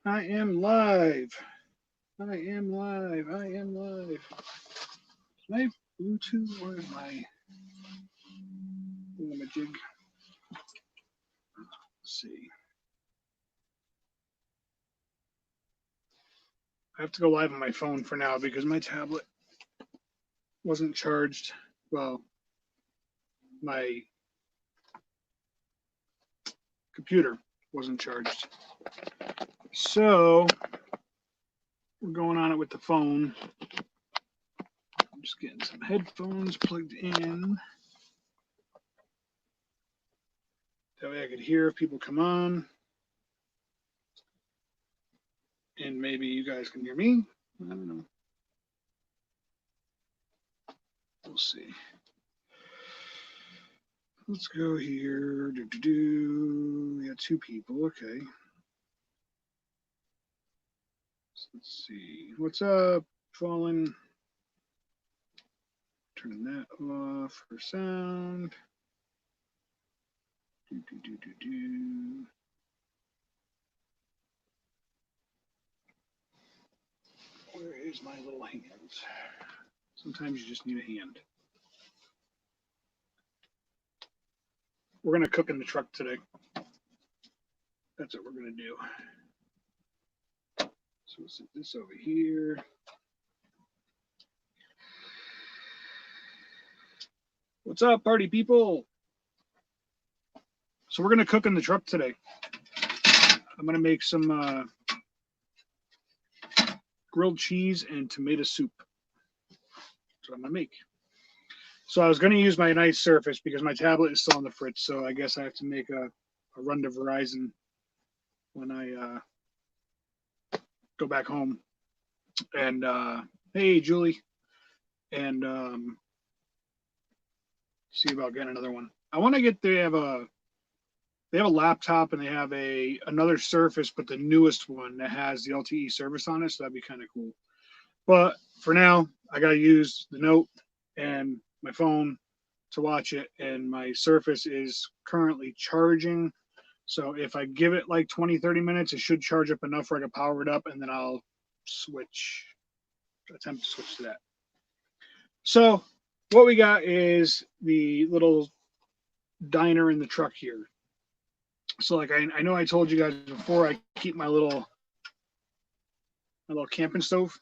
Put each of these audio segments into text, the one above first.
I am live. I am live. I am live. My Bluetooth or my thingamajig? Let's see. I have to go live on my phone for now because my tablet wasn't charged. Well, my computer wasn't charged. So we're going on it with the phone. I'm just getting some headphones plugged in. That way I could hear if people come on. And maybe you guys can hear me. I don't know. We'll see. Let's go here. We got two people. Okay. So let's see. What's up, Fallen? Turn that off for sound. Where is my little hands? Sometimes you just need a hand. We're going to cook in the truck today. That's what we're going to do. So we'll set this over here. What's up, party people? So we're going to cook in the truck today. I'm going to make some grilled cheese and tomato soup. That's what I'm going to make. So I was going to use my nice Surface because my tablet is still on the fridge. So I guess I have to make a run to Verizon when I go back home. And hey, Julie, and see about getting another one. I want to get. They have a laptop and they have another Surface, but the newest one that has the LTE service on it. So that'd be kind of cool. But for now, I got to use the Note and my phone to watch it, and my Surface is currently charging. So if I give it like 20, 30 minutes, it should charge up enough where I can power it up, and then I'll attempt to switch to that. So what we got is the little diner in the truck here. So like I know I told you guys before, I keep my little camping stove,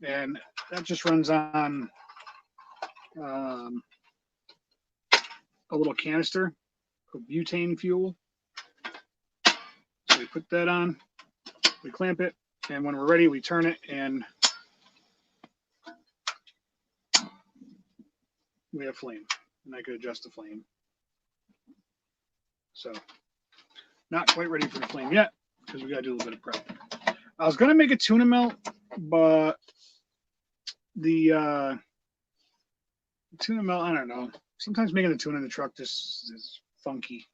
and that just runs on a little canister of butane fuel. So we put that on, we clamp it, and when we're ready, we turn it, and we have flame, and I could adjust the flame. So not quite ready for the flame yet because we got to do a little bit of prep. I was going to make a tuna melt, but the tuna melt, I don't know. Sometimes making the tuna in the truck just is funky.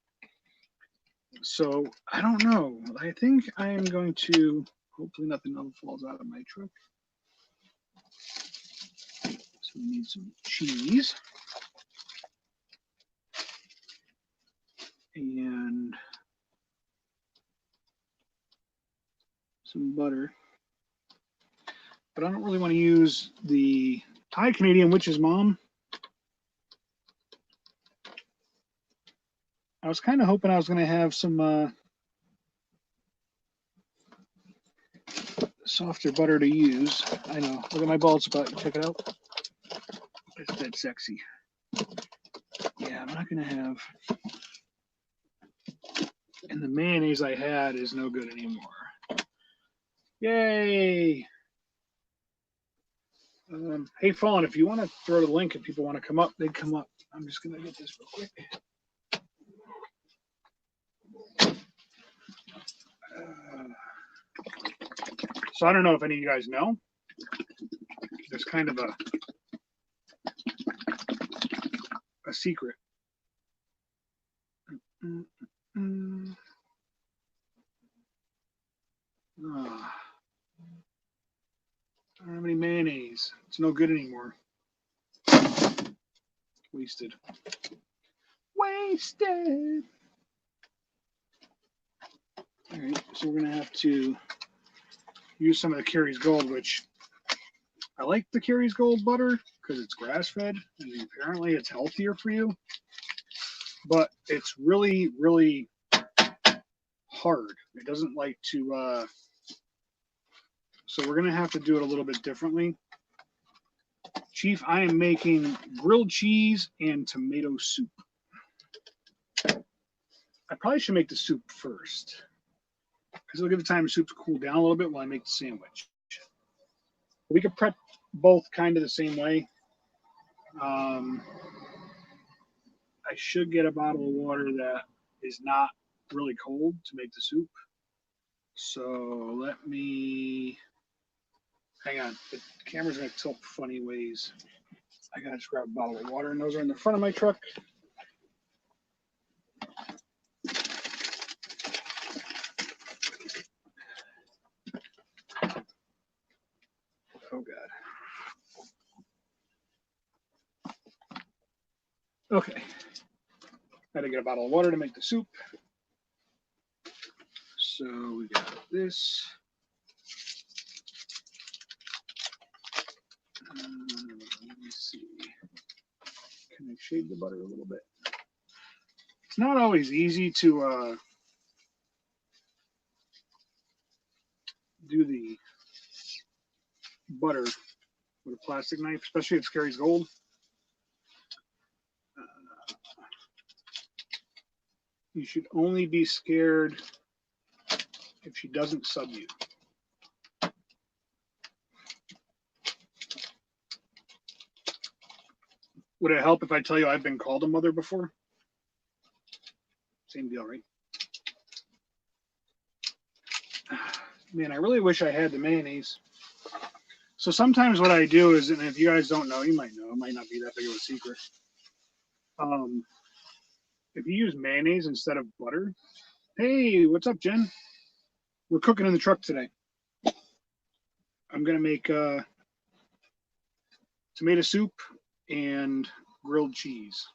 So I don't know. I think I am going to, hopefully nothing else falls out of my truck. So we need some cheese. And some butter. But I don't really want to use the Hi Canadian Witch's Mom. I was kind of hoping I was going to have some softer butter to use. I know. Look at my bald spot. You check it out. It's that sexy. Yeah, I'm not going to have. And the mayonnaise I had is no good anymore. Yay! Hey, Fawn, if you want to throw the link, if people want to come up, they'd come up. I'm just going to get this real quick. So I don't know if any of you guys know. There's kind of a secret. I don't have any mayonnaise. It's no good anymore. Wasted. Wasted. All right, so we're going to have to use some of the Carrie's Gold, which I like the Carrie's Gold butter because it's grass fed and apparently it's healthier for you. But it's really, really hard. It doesn't like to, so we're going to have to do it a little bit differently. Chief, I am making grilled cheese and tomato soup. I probably should make the soup first because it'll give the time the soup to cool down a little bit while I make the sandwich. We could prep both kind of the same way. I should get a bottle of water that is not really cold to make the soup. So let me, hang on, the camera's gonna tilt funny ways. I gotta just grab a bottle of water and those are in the front of my truck. Oh God. Okay. Gotta get a bottle of water to make the soup. So we got this. Let me see. Can I shade the butter a little bit? It's not always easy to do the butter with a plastic knife, especially if it's Carrie's Gold. You should only be scared if she doesn't sub you. Would it help if I tell you I've been called a mother before? Same deal, right? Man, I really wish I had the mayonnaise. So sometimes what I do is, and if you guys don't know, you might know, it might not be that big of a secret. If you use mayonnaise instead of butter, hey, what's up, Jen? We're cooking in the truck today. I'm gonna make tomato soup and grilled cheese.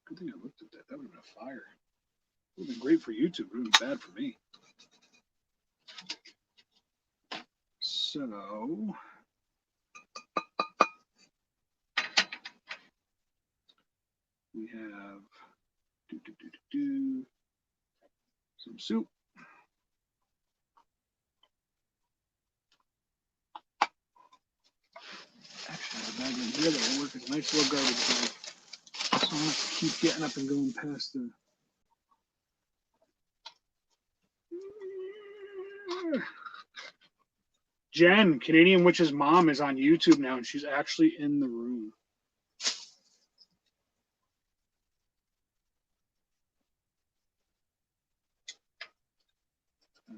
Good thing I looked at that. That would have been a fire. It would have been great for YouTube. It would have been bad for me. So we have some soup. Actually, I have a bag in here that will work as a nice little garbage bag. So I'm going to keep getting up and going past the. Jen, Canadian Witch's mom, is on YouTube now, and she's actually in the room.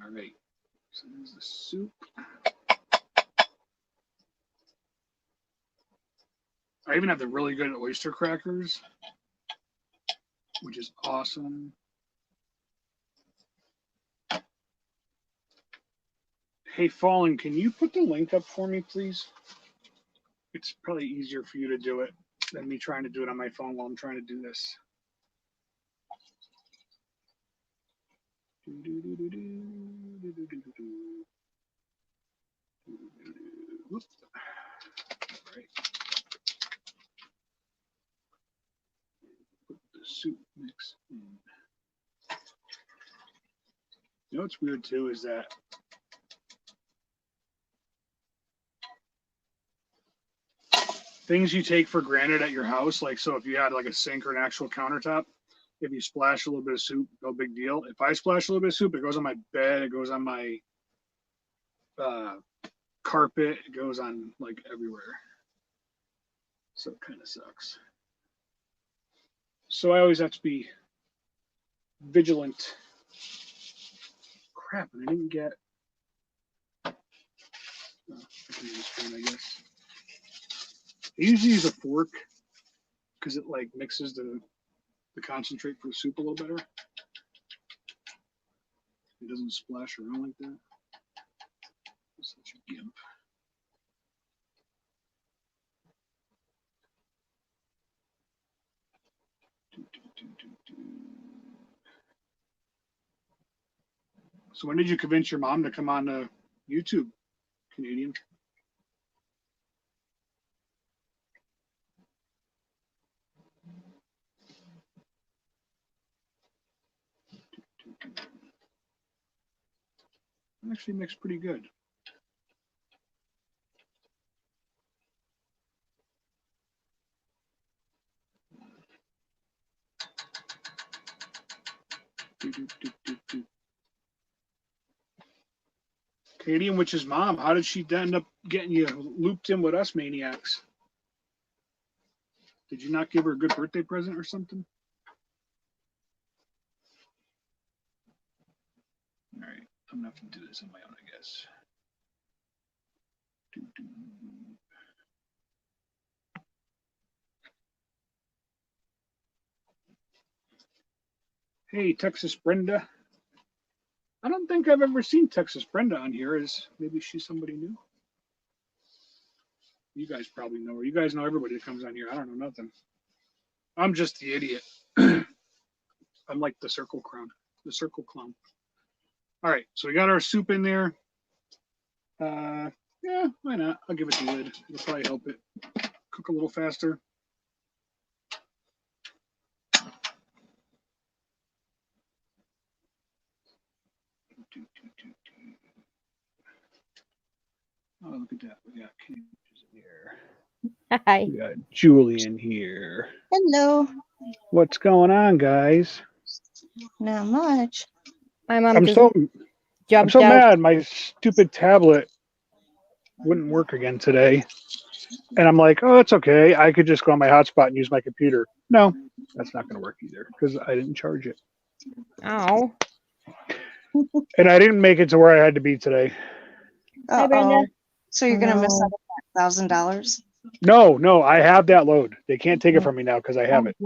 All right. So there's the soup. I even have the really good oyster crackers, which is awesome. Hey, Fallen, can you put the link up for me, please? It's probably easier for you to do it than me trying to do it on my phone while I'm trying to do this. Whoops. All right. Put the soup mix in. You know what's weird too is that things you take for granted at your house, like so if you had like a sink or an actual countertop, if you splash a little bit of soup, no big deal. If I splash a little bit of soup, it goes on my bed, it goes on my carpet, it goes on like everywhere. So it kind of sucks. So I always have to be vigilant. Crap, and I didn't get. Oh, I can use this one, I guess. I usually use a fork because it like mixes the concentrate for the soup a little better. It doesn't splash around like that. I'm such a gimp. So when did you convince your mom to come on to YouTube, Canadian? It actually makes pretty good. Canadian Witch's mom, how did she end up getting you looped in with us maniacs? Did you not give her a good birthday present or something? All right, I'm gonna have to do this on my own, I guess. Hey, Texas Brenda. I don't think I've ever seen Texas Brenda on here. Maybe she's somebody new? You guys probably know her. You guys know everybody that comes on here. I don't know nothing. I'm just the idiot. I'm like the circle clown. All right, so we got our soup in there. Yeah, why not? I'll give it the lid. It'll probably help it cook a little faster. Oh, look at that. We got Canadian in here. Hi. We got Julie in here. Hello. What's going on, guys? Not much. My mom I'm just so jumped out. mad. My stupid tablet wouldn't work again today. And I'm like, oh, it's okay. I could just go on my hotspot and use my computer. No, that's not going to work either because I didn't charge it. Oh. And I didn't make it to where I had to be today. Hi, Brenda. So you're gonna miss Oh. out on $1,000? No, I have that load. They can't take it from me now because I have it.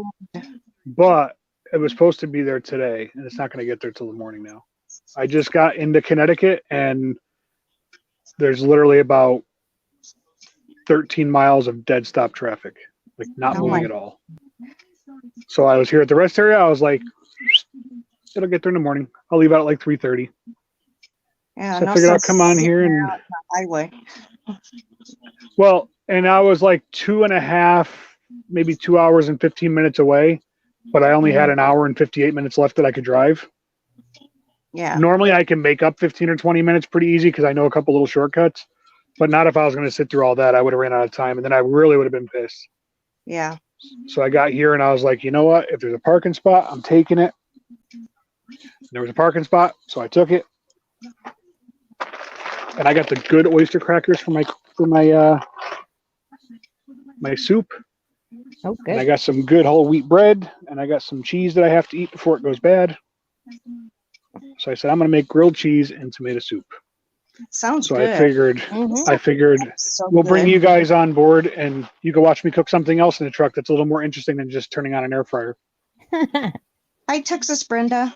But it was supposed to be there today, and it's not going to get there till the morning now. I just got into Connecticut, and there's literally about 13 miles of dead stop traffic, like not moving at all. So I was here at the rest area. I was like, it'll get there in the morning. I'll leave out at like 3:30. Yeah, So I figured I'd come on here and highway. well, and I was like 2.5, maybe 2 hours and 15 minutes away, but I only had an hour and 58 minutes left that I could drive. Yeah. Normally I can make up 15 or 20 minutes pretty easy because I know a couple little shortcuts, but not if I was going to sit through all that. I would have ran out of time, and then I really would have been pissed. Yeah. So I got here and I was like, you know what? If there's a parking spot, I'm taking it. There was a parking spot, so I took it. And I got the good oyster crackers for my soup. Oh, And I good. got some good whole wheat bread, and I got some cheese that I have to eat before it goes bad. So I said I'm going to make grilled cheese and tomato soup. Sounds So good. I figured So we'll bring good. you guys on board, and you can watch me cook something else in the truck that's a little more interesting than just turning on an air fryer. Hi, Texas Brenda.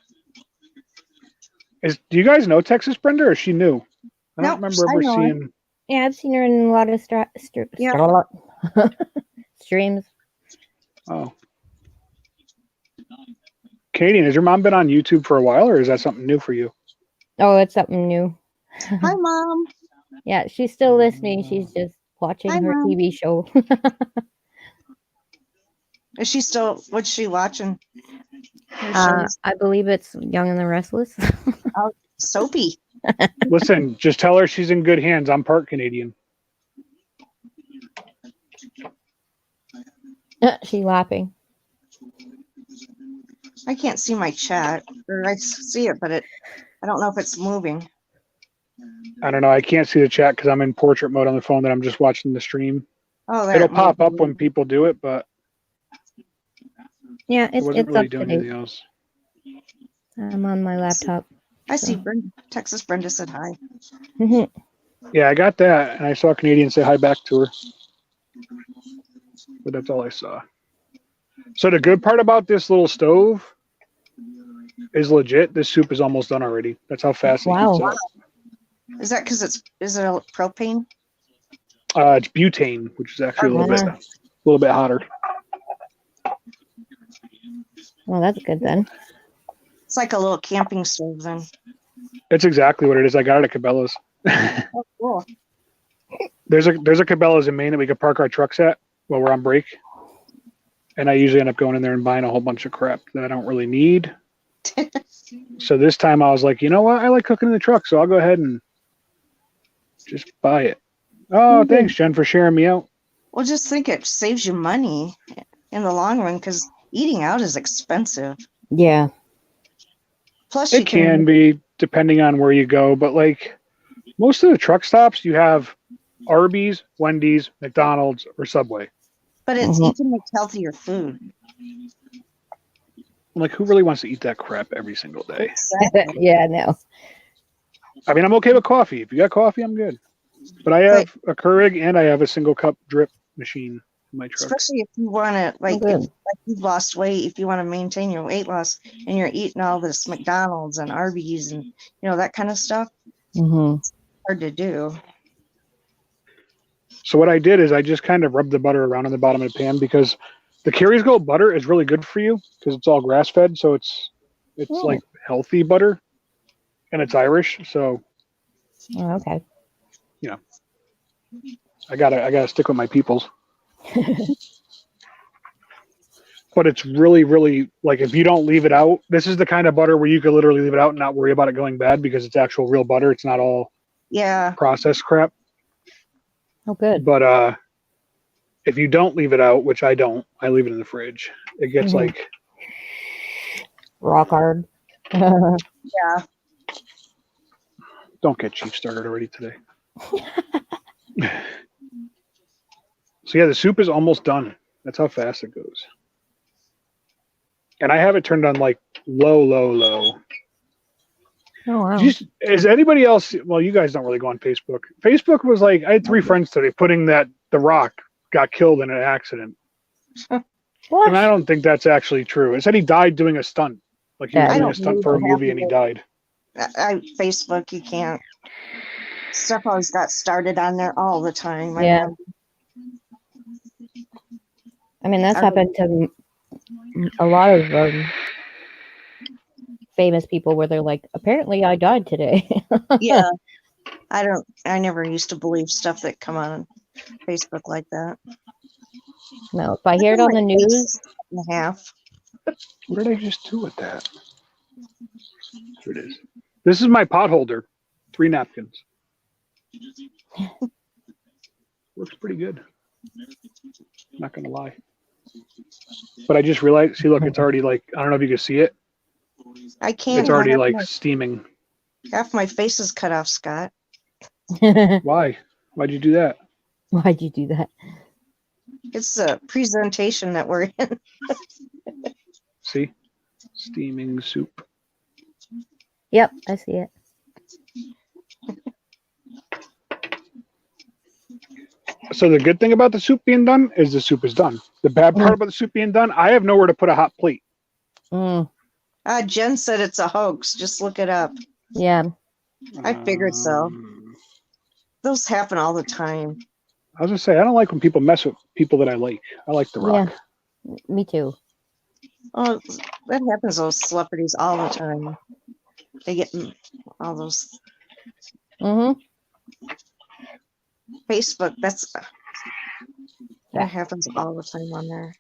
Do you guys know Texas Brenda, or is she new? I don't Nope, remember I ever know her. seeing. Yeah, I've seen her in a lot of streams. Oh. Canadian, has your mom been on YouTube for a while, or is that something new for you? Oh, it's something new. Hi, Mom. Yeah, she's still listening. She's just watching Hi, her Mom. TV show. Is she still, what's she watching? Her shows? I believe it's Young and the Restless. Soapy. Listen, just tell her she's in good hands. I'm part Canadian. She's laughing. I can't see my chat. Or I see it, but I don't know if it's moving. I don't know. I can't see the chat because I'm in portrait mode on the phone that I'm just watching the stream. Oh, there. It'll pop up when people do it, but Yeah, I it's wasn't really up to doing date. anything else. I'm on my laptop. I see Brenda. Texas Brenda said hi. Yeah, I got that, and I saw Canadian say hi back to her. But that's all I saw. So the good part about this little stove is legit. This soup is almost done already. That's how fast it heats up. Is that because is it a propane? It's butane, which is actually a little bit hotter. Well, that's good then. It's like a little camping stove then. It's exactly what it is. I got it at Cabela's. Oh, cool. There's a Cabela's in Maine that we could park our trucks at while we're on break. And I usually end up going in there and buying a whole bunch of crap that I don't really need. So this time I was like, you know what? I like cooking in the truck, so I'll go ahead and just buy it. Oh, thanks, Jen, for sharing me out. Well, just think it saves you money in the long run because eating out is expensive. Yeah. Plus, you It can be depending on where you go, but like most of the truck stops, you have Arby's, Wendy's, McDonald's, or Subway. But it's you can make healthier food. Like, who really wants to eat that crap every single day? Exactly. Yeah, no. I mean, I'm okay with coffee. If you got coffee, I'm good. But I have a Keurig and I have a single cup drip machine in my truck. Especially if you want to, like you've lost weight, if you want to maintain your weight loss and you're eating all this McDonald's and Arby's and, that kind of stuff, it's hard to do. So what I did is I just kind of rubbed the butter around on the bottom of the pan because the Carrie's Gold butter is really good for you because it's all grass fed. So it's like healthy butter and it's Irish. So, okay. I gotta stick with my peoples. But it's really, really like if you don't leave it out, this is the kind of butter where you could literally leave it out and not worry about it going bad because it's actual real butter. It's not all processed crap. Oh, good. But if you don't leave it out, which I don't, I leave it in the fridge. It gets like rock hard. Yeah. Don't get chief started already today. So yeah, the soup is almost done. That's how fast it goes. And I have it turned on like low. Oh, wow. Is anybody else? Well, you guys don't really go on Facebook. Facebook was like, I had 3 friends today putting that The Rock got killed in an accident. What? And I don't think that's actually true. It said he died doing a stunt. Like he was doing a stunt for a movie and he died. Facebook, you can't. Stuff always got started on there all the time. Yeah. I mean, that's happened to a lot of famous people where they're like, apparently I died today. Yeah. I never used to believe stuff that come on Facebook like that. No, if I hear it on the news. And a half. What did I just do with that? Here it is. This is my pot holder. 3 napkins. Works pretty good. Not gonna lie. But I just realized, see, look, it's already like, I don't know if you can see it. I can't. It's already like steaming. Half my face is cut off, Scott. Why? Why'd you do that? Why'd you do that? It's a presentation that we're in. See? Steaming soup. Yep, I see it. So the good thing about the soup being done is the soup is done. The bad part about the soup being done, I have nowhere to put a hot plate. Jen said it's a hoax. Just look it up. Yeah. I figured so. Those happen all the time. I was gonna say, I don't like when people mess with people that I like. I like The Rock. Yeah, me too. Oh, that happens to those celebrities all the time. They get all those Facebook. That happens all the time on there.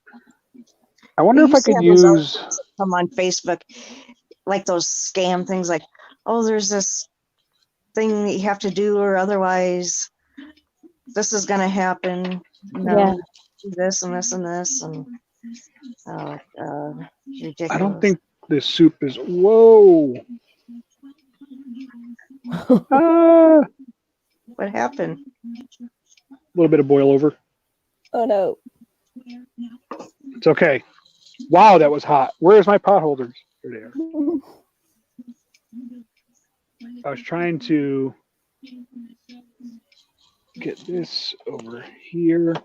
I wonder if I could use come on Facebook, like those scam things. Like, oh, there's this thing that you have to do, or otherwise, this is going to happen. Do this and this and this, and ridiculous. I don't think this soup is. Whoa. What happened? A little bit of boil over. Oh no. It's okay. Wow, that was hot. Where's my pot holders? Here they are. I was trying to get this over here.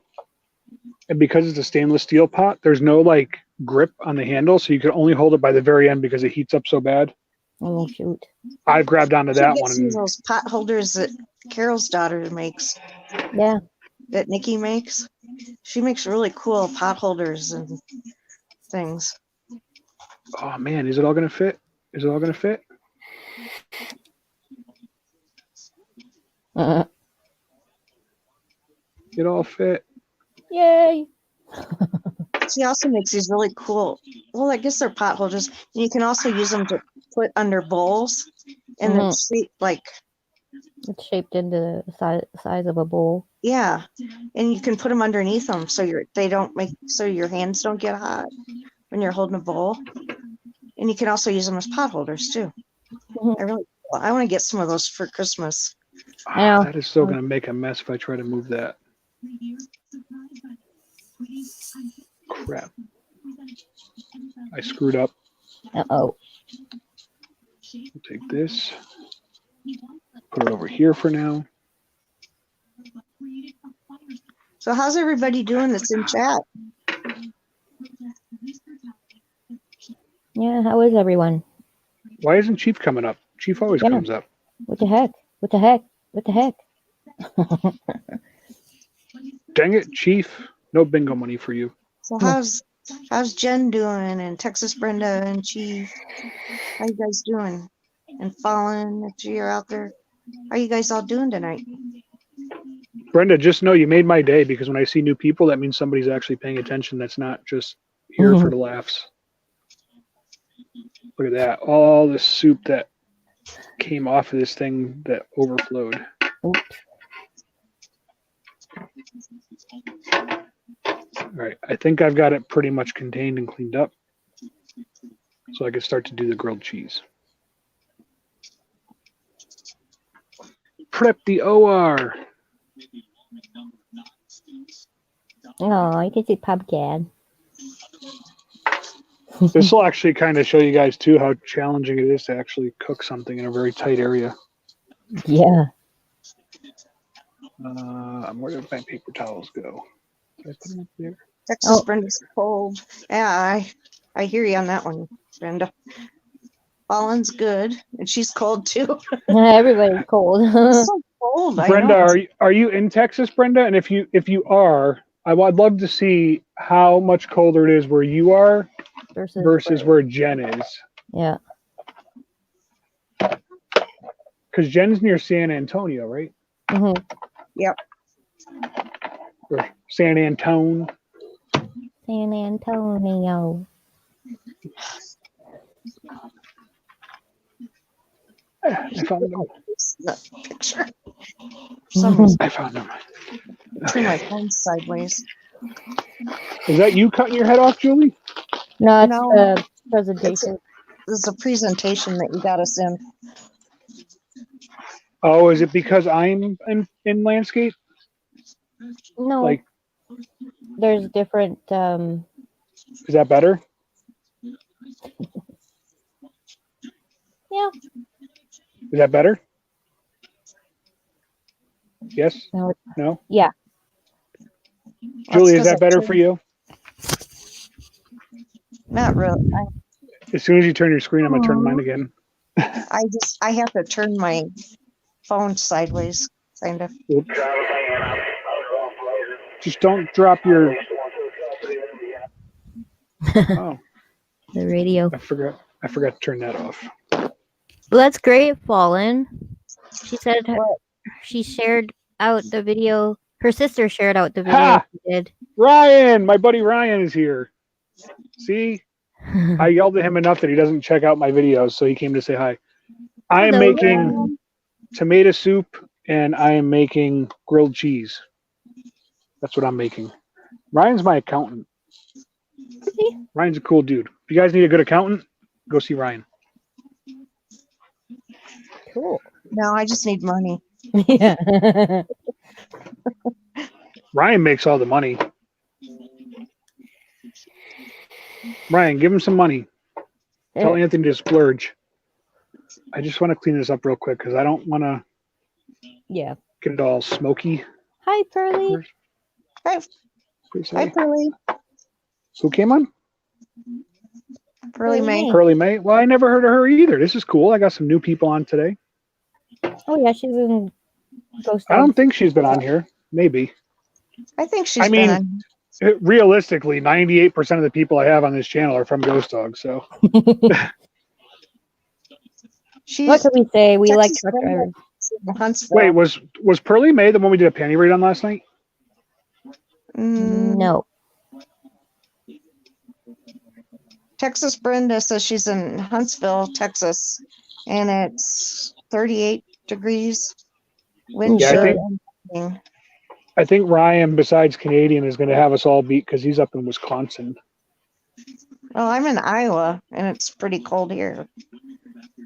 And because it's a stainless steel pot, there's no like grip on the handle, so you can only hold it by the very end because it heats up so bad. Oh shoot. I've grabbed onto that one. Some of those pot holders that Carol's daughter makes. Yeah. That Nikki makes. She makes really cool pot holders and things. Oh man, is it all gonna fit? Is it all gonna fit? Uh, It all fit. yay! She also makes these really cool. Well, I guess they're pot holders. And you can also use them to put under bowls, and Mhm. it's shaped like It's shaped into the size of a bowl. yeah, and you can put them underneath them so they don't make so your hands don't get hot when you're holding a bowl. And you can also use them as pot holders too. Mhm. I want to get some of those for Christmas. I know. That is still going to make a mess if I try to move that. Crap. I screwed up. Uh-oh. We'll take this. Put it over here for now. So how's everybody doing that's in chat? Yeah, how is everyone? Why isn't Chief coming up? Chief always Yeah. comes up. What the heck? What the heck? What the heck? Dang it, Chief. No bingo money for you. So how's Jen doing, and Texas Brenda and Chief? How you guys doing? And Fallen, if you're out there, how you guys all doing tonight? Brenda, just know you made my day, because when I see new people, that means somebody's actually paying attention. That's not just here for the laughs. Look at that. All the soup that came off of this thing that overflowed. Oops. All right. I think I've got it pretty much contained and cleaned up. So I can start to do the grilled cheese. Prep the OR. Oh, you can see pumpkin. This will actually kind of show you guys too how challenging it is to actually cook something in a very tight area. Yeah. Where did my paper towels go? Did I put them up there? Texas Brenda's cold. Yeah, I hear you on that one, Brenda. Fallen's good, and she's cold too. Everybody's cold. It's so cold. Brenda, I know. are you in Texas, Brenda? And if you are, I'd love to see how much colder it is where you are versus where Jen is. Yeah. Because Jen's near San Antonio, right? Mm-hmm. Yep. Or San Antone. San Antonio. I found them. That picture. For some reason, I found them. turn my phone sideways. Is that you cutting your head off, Julie? No, it's No. the presentation. This is a presentation that you got us in. Oh, is it because I'm in landscape? No, Like, there's different. is that better? Yeah. Is that better? Yes? No. No? Yeah. Julie, is 'cause that I better turned- for you? Not really. As soon as you turn your screen, I'm going to turn mine again. I have to turn my phone sideways, kind of. Oops. Just don't drop your... Oh, The radio. I forgot to turn that off. Well, that's great, Fallen. She said she shared out the video. Her sister shared out the video Ha! she did. Ryan, my buddy Ryan is here. See? I yelled at him enough that he doesn't check out my videos, so he came to say hi. I am Hello, making Ryan. tomato soup, and I am making grilled cheese. That's what I'm making. Ryan's my accountant. Ryan's a cool dude. If you guys need a good accountant, go see Ryan. Cool. No, I just need money. Yeah. Ryan makes all the money. Ryan, give him some money. Tell Anthony to splurge. I just want to clean this up real quick because I don't want to Yeah. get it all smoky. Hi, Pearly. Hi, Pearly. Who came on? Pearly May. Pearly May. Well, I never heard of her either. This is cool. I got some new people on today. Oh yeah, she's in Ghost. I don't think she's been on here. Maybe. I think she's I mean, been realistically, 98% of the people I have on this channel are from Ghost Dog. So she's What can we say? We like Texas truck Brenda. drivers. in Huntsville. Wait, was Pearly May the one we did a panty raid on last night? No. Texas Brenda says she's in Huntsville, Texas, and it's 38 degrees. Wind Yeah, chill. I think Ryan, besides Canadian, is going to have us all beat because he's up in Wisconsin. Well, I'm in Iowa, and it's pretty cold here.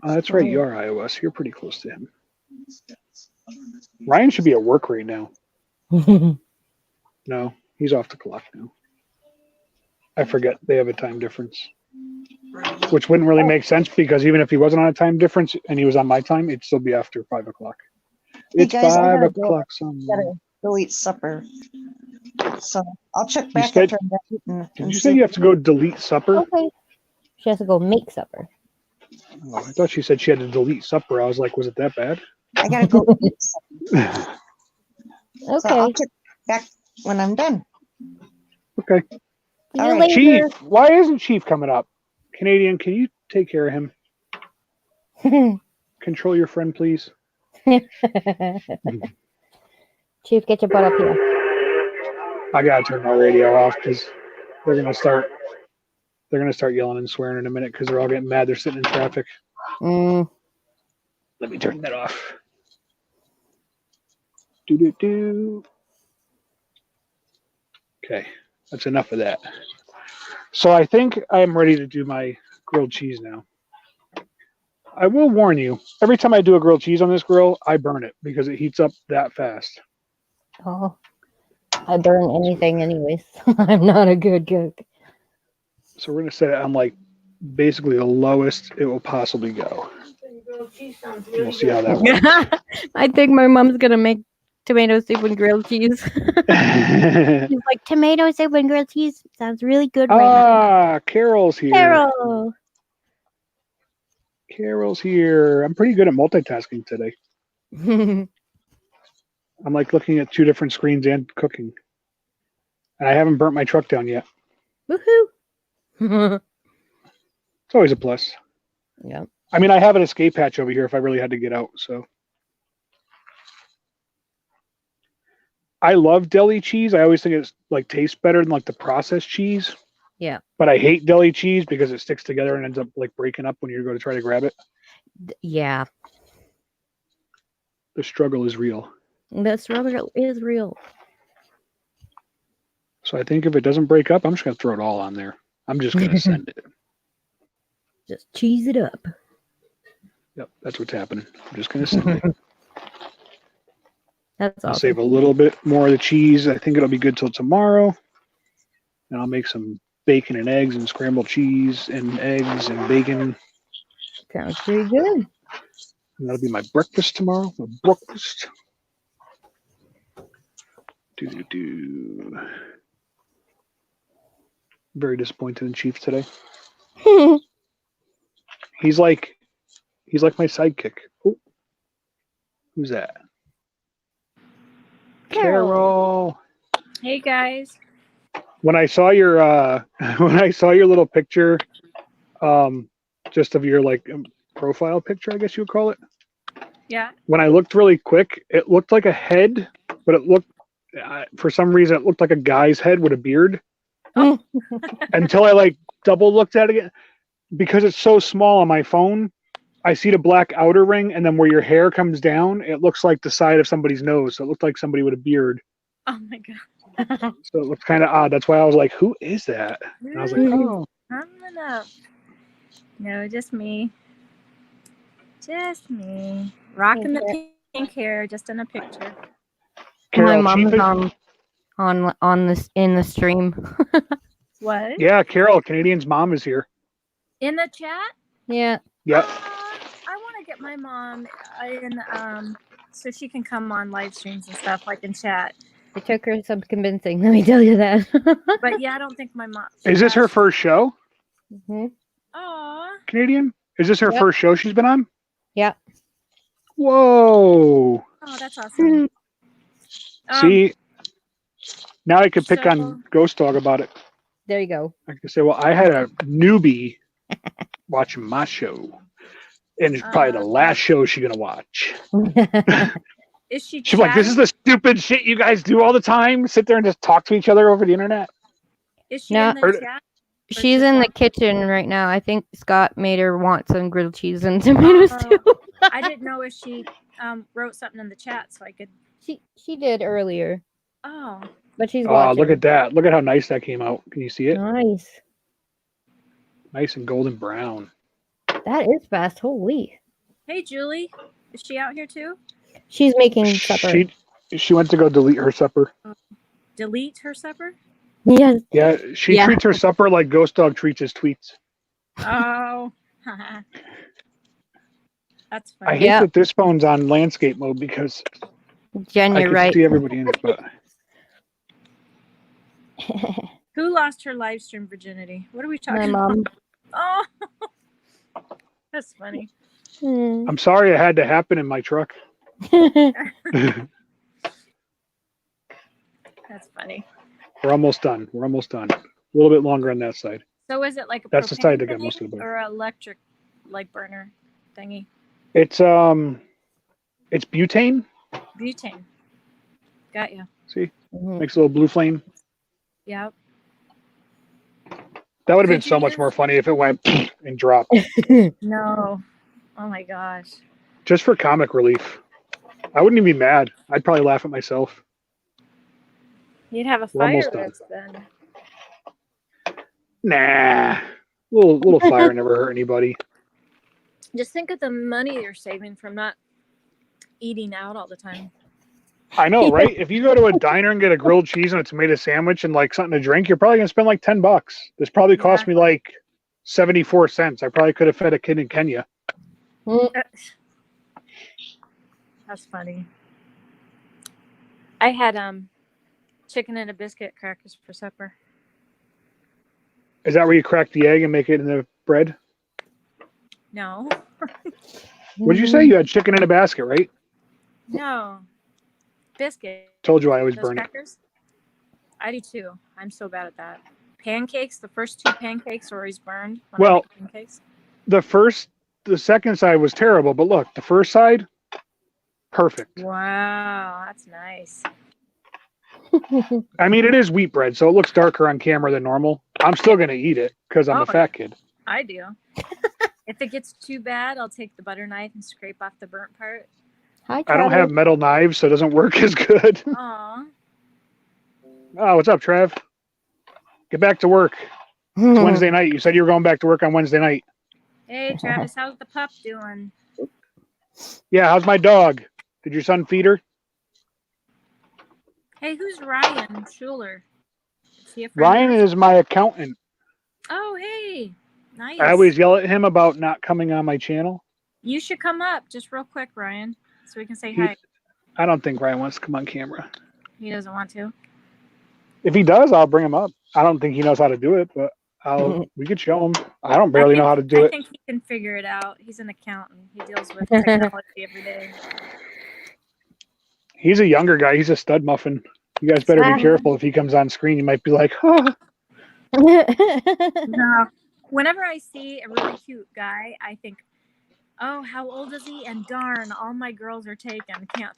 That's right. You are Iowa, so you're pretty close to him. Ryan should be at work right now. No, he's off the clock now. I forget they have a time difference, which wouldn't really make sense because even if he wasn't on a time difference and he was on my time, it'd still be after 5 o'clock. It's Hey guys, 5 o'clock somewhere. Gotta go eat supper. So I'll check You back said- after I'm done eating. Did you say you have to go delete supper? Okay. She has to go make supper. Oh, I thought she said she had to delete supper. I was like, was it that bad? I gotta go eat supper. Okay. So I'll check back when I'm done. Okay. See you All right. later. Chief, why isn't Chief coming up? Canadian, can you take care of him? Control your friend, please. Chief, get your butt up here. I gotta turn my radio off because they're gonna start yelling and swearing in a minute because they're all getting mad. They're sitting in traffic. Mm. Let me turn that off. Do. Okay, that's enough of that. So I think I'm ready to do my grilled cheese now. I will warn you, every time I do a grilled cheese on this grill, I burn it because it heats up that fast. Oh, I burn anything anyways. I'm not a good cook. So we're gonna set it on like basically the lowest it will possibly go. We'll see how that works. I think my mom's gonna make tomato soup and grilled cheese. She's like, tomato soup and grilled cheese sounds really good right now. Carol's here. Carol. Carol's here. I'm pretty good at multitasking today. I'm like looking at 2 different screens and cooking. And I haven't burnt my truck down yet. Woohoo. It's always a plus. Yeah. I mean, I have an escape hatch over here if I really had to get out. So I love deli cheese. I always think it's like tastes better than like the processed cheese. Yeah. But I hate deli cheese because it sticks together and ends up like breaking up when you go to try to grab it. Yeah. The struggle is real. The struggle is real. So I think if it doesn't break up, I'm just going to throw it all on there. I'm just going to send it. Just cheese it up. Yep, that's what's happening. I'm just going to send it. That's I'll awesome. save a little bit more of the cheese. I think it'll be good till tomorrow. And I'll make some bacon and eggs and scrambled cheese and eggs and bacon. Sounds pretty good. And that'll be my breakfast tomorrow. My breakfast. Very disappointed in Chief today. He's like my sidekick. Oh, who's that? Carol. Hey guys. When I saw your little picture, just of your like profile picture, I guess you would call it. Yeah. When I looked really quick, it looked like a head, but it looked for some reason it looked like a guy's head with a beard. Until I like double looked at it again, because it's so small on my phone. I see the black outer ring, and then where your hair comes down, it looks like the side of somebody's nose. So it looked like somebody with a beard. Oh my god. So it looked kind of odd. That's why I was like, "Who is that?" And I was like, "Oh, Coming up. No, just me. Just me. Rocking the pink hair, just in a picture. Carol, My Chief mom's is- on this in the stream. What? yeah, Carol, Canadian's mom is here. In the chat? Yeah. Yep. I want to get my mom in, so she can come on live streams and stuff, like in chat. It took her some convincing, let me tell you that. But yeah, I don't think my mom. Is this her first show, Mhm. Aw. Canadian? Is this her Yep. first show she's been on? Yeah. Whoa. Oh, that's awesome. See, now I could pick so- on Ghost Dog about it. There you go. I could say, well, I had a newbie watching my show. And it's probably the last show she's gonna watch. Is she? She's like, "This is the stupid shit you guys do all the time. Sit there and just talk to each other over the internet." Is she No. in the chat? She's in the kitchen right now. I think Scott made her want some grilled cheese and tomatoes too. I didn't know if she wrote something in the chat so I could. She did earlier. Oh. But she's Oh, watching. look at that. Look at how nice that came out. Can you see it? Nice. Nice and golden brown. That is fast. Holy. Hey, Julie. Is she out here too? She's making supper. She went to go delete her supper. Delete her supper? Yes. Yeah, she treats her supper like Ghost Dog treats his tweets. Oh. That's funny. I hate that this phone's on landscape mode because Jen, you're I right. can see everybody in it. But Who lost her live stream virginity? What are we talking My about? mom. Oh. That's funny. I'm sorry it had to happen in my truck. That's funny. We're almost done. We're almost done. A little bit longer on that side. So is it like a That's the propane side that got thingy most of the burn. or an electric like burner thingy? It's butane. Butane. Got you. See, makes a little blue flame. Yep. That would have been Could so you much use- more funny if it went and dropped. No. Oh my gosh. Just for comic relief. I wouldn't even be mad. I'd probably laugh at myself. You'd have a We're fire almost done. risk then. Nah. Little fire never hurt anybody. Just think of the money you're saving from not eating out all the time. I know, right? If you go to a diner and get a grilled cheese and a tomato sandwich and like something to drink, you're probably gonna spend like $10. This probably cost me like 74 cents. I probably could have fed a kid in Kenya. That's funny. I had chicken and a biscuit crackers for supper. Is that where you crack the egg and make it in the bread? No. What did you say? You had chicken in a basket, right? No. Biscuit. Told you I always Those burn it. crackers? I do too. I'm so bad at that. Pancakes, the first two pancakes are always burned. When I Well, make pancakes. The second side was terrible, but look, the first side, perfect. Wow, that's nice. I mean, it is wheat bread, so it looks darker on camera than normal. I'm still gonna eat it because I'm a fat kid. I do. If it gets too bad, I'll take the butter knife and scrape off the burnt part. Hi, I don't have metal knives, so it doesn't work as good. Aw. Oh, what's up, Trev? Get back to work. It's Wednesday night. You said you were going back to work on Wednesday night. Hey, Travis, how's the pup doing? Yeah, how's my dog? Did your son feed her? Hey, who's Ryan Schuler? Is he a friend Ryan of yours? is my accountant. Oh, hey. Nice. I always yell at him about not coming on my channel. You should come up just real quick, Ryan, so we can say He- hi. I don't think Ryan wants to come on camera. He doesn't want to. If he does, I'll bring him up. I don't think he knows how to do it, but we could show him. I don't barely know how to do I it. think he can figure it out. He's an accountant. He deals with technology every day. He's a younger guy. He's a stud muffin. You guys better be careful if he comes on screen. You might be like, oh. No. Whenever I see a really cute guy, I think, oh, how old is he? And darn, all my girls are taken. Can't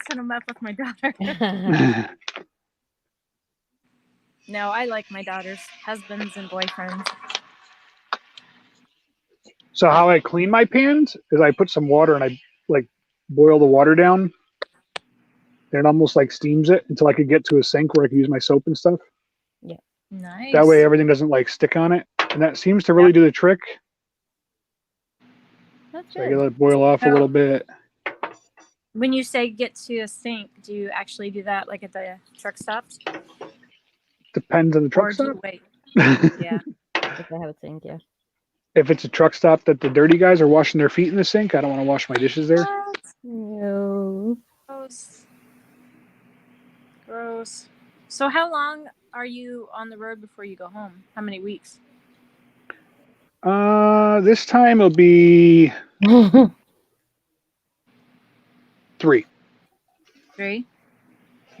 set him up with my daughter. No, I like my daughter's husbands and boyfriends. So how I clean my pans is I put some water and I like boil the water down. And it almost like steams it until I could get to a sink where I can use my soap and stuff. Yeah. Nice. That way everything doesn't like stick on it. And that seems to really do the trick. That's So I good. gotta let it boil off a little bit. When you say get to a sink, do you actually do that like at the truck stops? Depends on the Or truck do you stop. wait? Yeah. If I have a sink, yeah. If it's a truck stop that the dirty guys are washing their feet in the sink, I don't want to wash my dishes there. No. Gross. Gross. So how long are you on the road before you go home? How many weeks? This time it'll be 3. 3?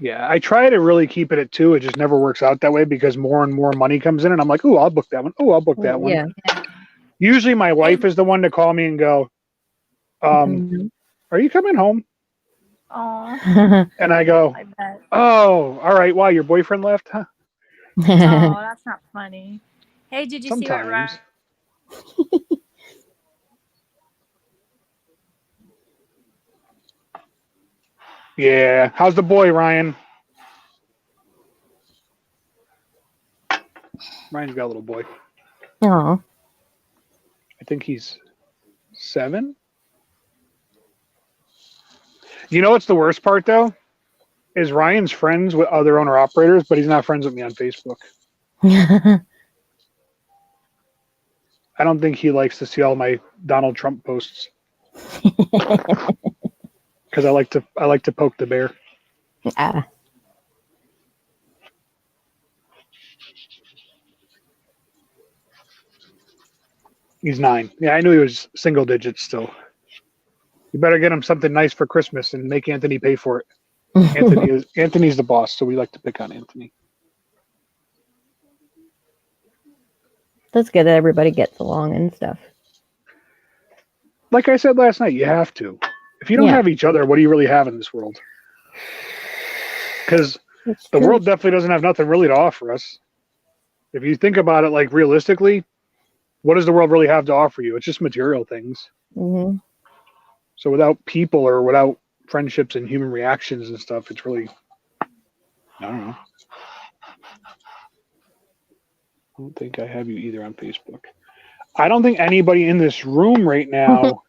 Yeah, I try to really keep it at 2. It just never works out that way because more and more money comes in, and I'm like, oh, I'll book that one. Oh, I'll book that one. Yeah. Usually my wife is the one to call me and go, Are you coming home? Oh, And I go, I bet. oh, all right. Why, your boyfriend left? Huh? Oh, that's not funny. Hey, did you see what Sometimes. Yeah. How's the boy, Ryan? Ryan's got a little boy. Oh, I think he's 7. You know what's the worst part, though? Is Ryan's friends with other owner operators, but he's not friends with me on Facebook. I don't think he likes to see all my Donald Trump posts because I like to poke the bear. Ah. He's 9. Yeah, I knew he was single digits still. You better get him something nice for Christmas and make Anthony pay for it. Anthony's the boss, so we like to pick on Anthony. That's good that everybody gets along and stuff. Like I said last night, you have to. If you don't have each other, what do you really have in this world? Because the world definitely doesn't have nothing really to offer us. If you think about it, like realistically, what does the world really have to offer you? It's just material things. Mm-hmm. So without people or without friendships and human reactions and stuff, it's really, I don't know. I don't think I have you either on Facebook. I don't think anybody in this room right now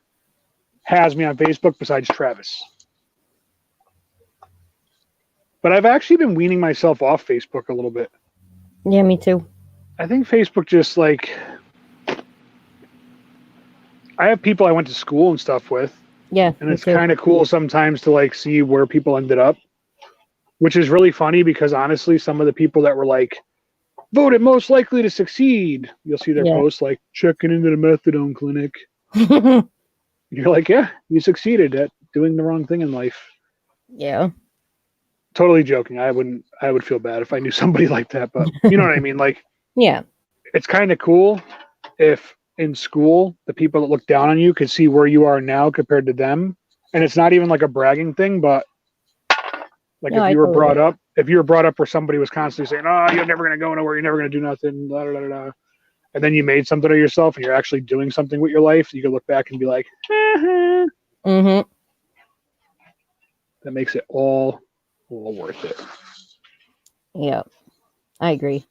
has me on Facebook besides Travis. But I've actually been weaning myself off Facebook a little bit. Yeah, me too. I think Facebook just like, I have people I went to school and stuff with. Yeah. And it's kind of cool sometimes to like see where people ended up, which is really funny because honestly, some of the people that were like voted most likely to succeed, you'll see their posts like checking into the methadone clinic. You're like, yeah, you succeeded at doing the wrong thing in life. Yeah. Totally joking. I would feel bad if I knew somebody like that, but you know what I mean? Like, yeah, it's kind of cool if in school the people that look down on you could see where you are now compared to them. And it's not even like a bragging thing, but like if you were brought up where somebody was constantly saying, oh, you're never going to go nowhere, you're never going to do nothing, blah, blah, blah, blah. And then you made something of yourself and you're actually doing something with your life, you can look back and be like, mm-hmm. That makes it all worth it. Yeah, I agree.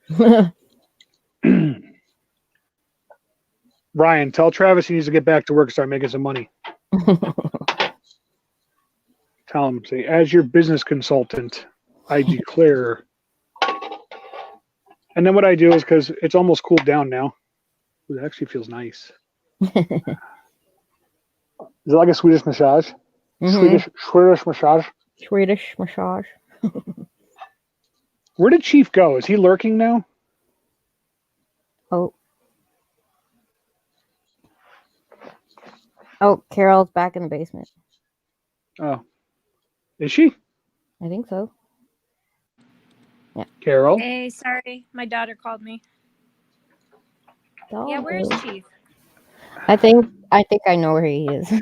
Ryan, tell Travis he needs to get back to work and start making some money. Tell him, say, as your business consultant, I declare. And then what I do is, because it's almost cooled down now, it actually feels nice. Is it like a Swedish massage? Mm-hmm. Swedish massage? Swedish massage. Where did Chief go? Is he lurking now? Oh, Carol's back in the basement. Oh. Is she? I think so. Yeah. Carol? Hey, sorry. My daughter called me. Yeah, where's Chief? I think I know where he is.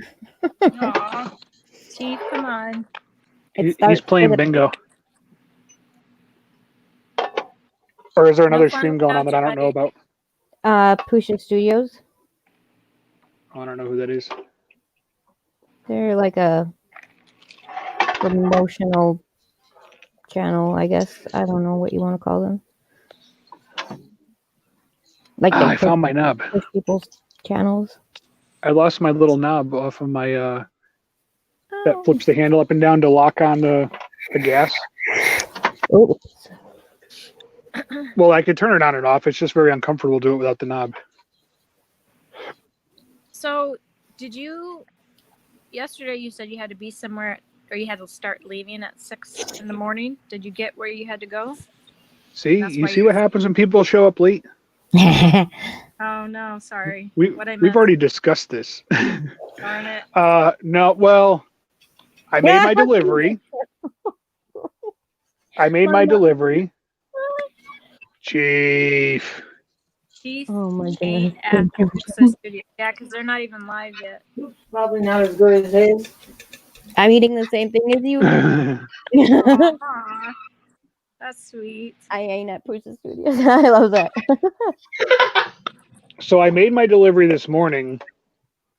Aw. Chief, come on. He's playing bingo. Or is there another stream going on that I don't know about? Pusha Studios. Oh, I don't know who that is. They're like a promotional channel, I guess. I don't know what you want to call them. Like I found my knob. Push people's channels. I lost my little knob off of my that flips the handle up and down to lock on the gas. Oops. Well, I could turn it on and off. It's just very uncomfortable to do it without the knob. So, yesterday you said you had to be somewhere, or you had to start leaving at 6 in the morning. Did you get where you had to go? See, you see what happens when people show up late? Oh, no, sorry. We've already discussed this. Darn it. No, well, I made my delivery. Chief. Chief Oh my ain't goodness. at the studio. Yeah, because they're not even live yet. Probably not as good as his. I'm eating the same thing as you. Aw, that's sweet. I ain't at Pusha Studios. I love that. So I made my delivery this morning,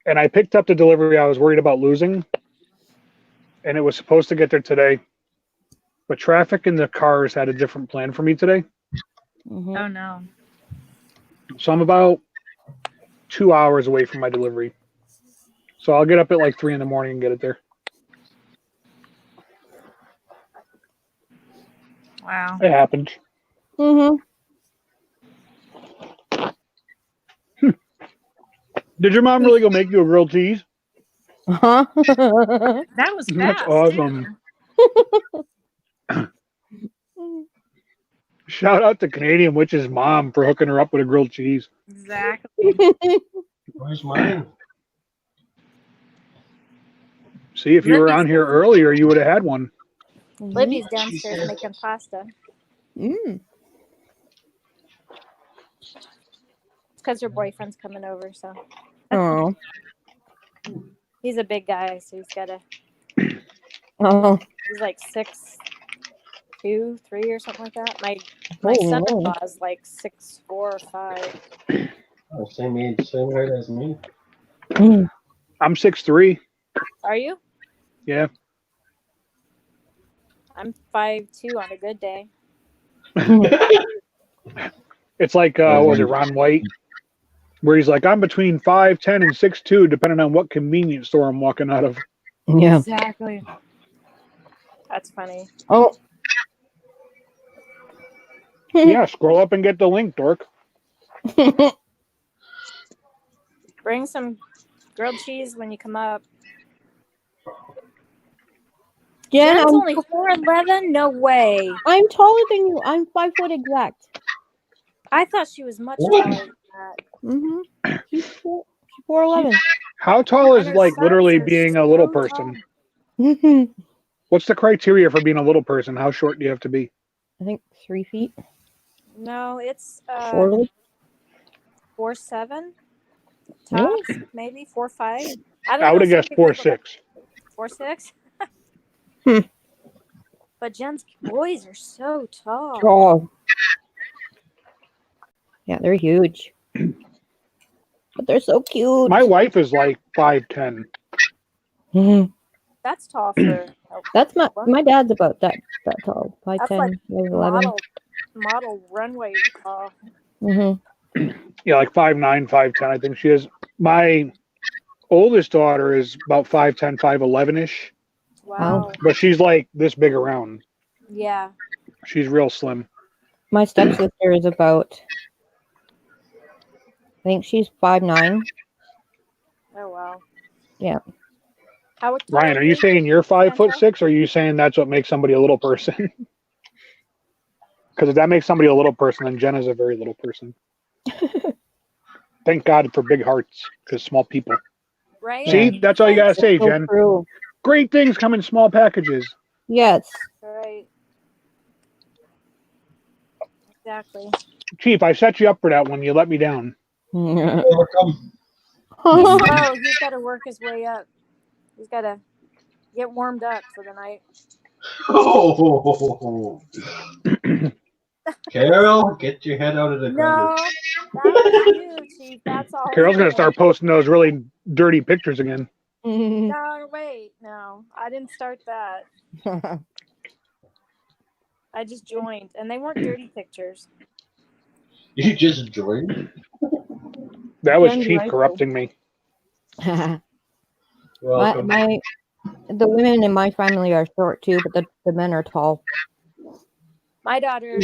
and I picked up the delivery I was worried about losing, and it was supposed to get there today. But traffic in the cars had a different plan for me today. Mhm. Oh no. So I'm about 2 hours away from my delivery. So I'll get up at like 3 in the morning and get it there. Wow. It happens. Mhm. Did your mom really go make you a grilled cheese? Huh? That was That's fast. awesome. Shout out to Canadian Witch's mom for hooking her up with a grilled cheese. Exactly. Where's mine? See, if you were Libby's on here earlier, you would have had one. Libby's downstairs said- making pasta. Mm. It's because her boyfriend's coming over, so Oh. he's a big guy, so he's gotta. Oh. He's like 6'2", 3" or something like that. My Oh, son-in-law is like 6'4" or 5". Oh, same age, same height as me. Mm. I'm 6'3". Are you? Yeah. I'm 5'2" on a good day. It's like, what was it, Ron White? Where he's like, I'm between 5'10" and 6'2", depending on what convenience store I'm walking out of. Yeah. Exactly. That's funny. Oh. Yeah, scroll up and get the link, dork. Bring some grilled cheese when you come up. Jen, Jen's I'm, only 4'11". No way. I'm taller than you. I'm 5 foot exact. I thought she was much What? taller than that. Mm-hmm. She's 4'11". How tall is And her like sides literally are being a so little tall. person? I What's the criteria for being a little person? How short do you have to be? think 3 feet. No, it's 4. 4'7". Really? Tops, maybe 4'5". I don't I know. would have some guessed people go 4'6". 4'6". Hmm. But Jen's boys are so tall. Tall. Yeah, they're huge. But they're so cute. My wife is like 5'10". Mhm. That's tall for. That's my dad's about that tall. That's 5'10", like 11. model runway tall. Mm-hmm. Yeah, like 5'9", 5'10", I think she is. My oldest daughter is about 5'10", 5'11"-ish, Wow. but she's like this big around. Yeah. She's real slim. My stepsister is about, I think she's 5'9". Oh wow. Yeah. How tall Ryan, are you saying you're 5'6", or are you saying that's what makes somebody a little person? Because if that makes somebody a little person, then Jen is a very little person. Thank God for big hearts, because small people. Right? See, that's all you gotta say, So Jen. true. Great things come in small packages. Yes. Right. Exactly. Chief, I set you up for that one. You let me down. Overcome. He's slow. He's got to work his way up. He's got to get warmed up for the night. Oh. Carol, get your head out of the No, closet. that was you, Chief. That's all. Carol's gonna you. start posting those really dirty pictures again. No, wait. No, I didn't start that. I just joined, and they weren't dirty pictures. You just joined? That was Jen Chief Rifle. corrupting me. Welcome. The women in my family are short too, but the men are tall. My daughter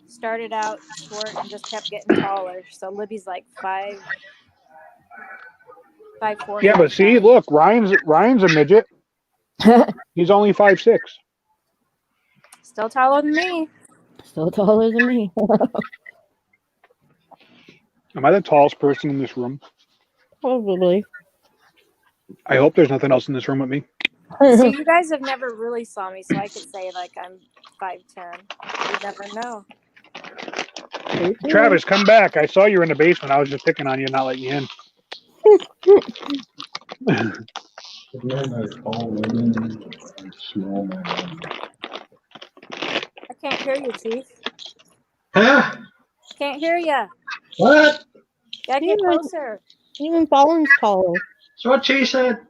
started out short and just kept getting taller. So Libby's like 5'4". Yeah, but see, look, Ryan's a midget. He's only 5'6". Still taller than me. Still taller than me. Am I the tallest person in this room? Probably. I hope there's nothing else in this room with me. See, you guys have never really saw me, so I could say like I'm 5'10". You never know. Travis, come back. I saw you were in the basement. I was just picking on you, not letting you in. The men are tall women and small men. I can't hear you, Chief. Huh? Can't hear you. What? Gotta get Yeah. closer. Even Fallen's taller. So what she said?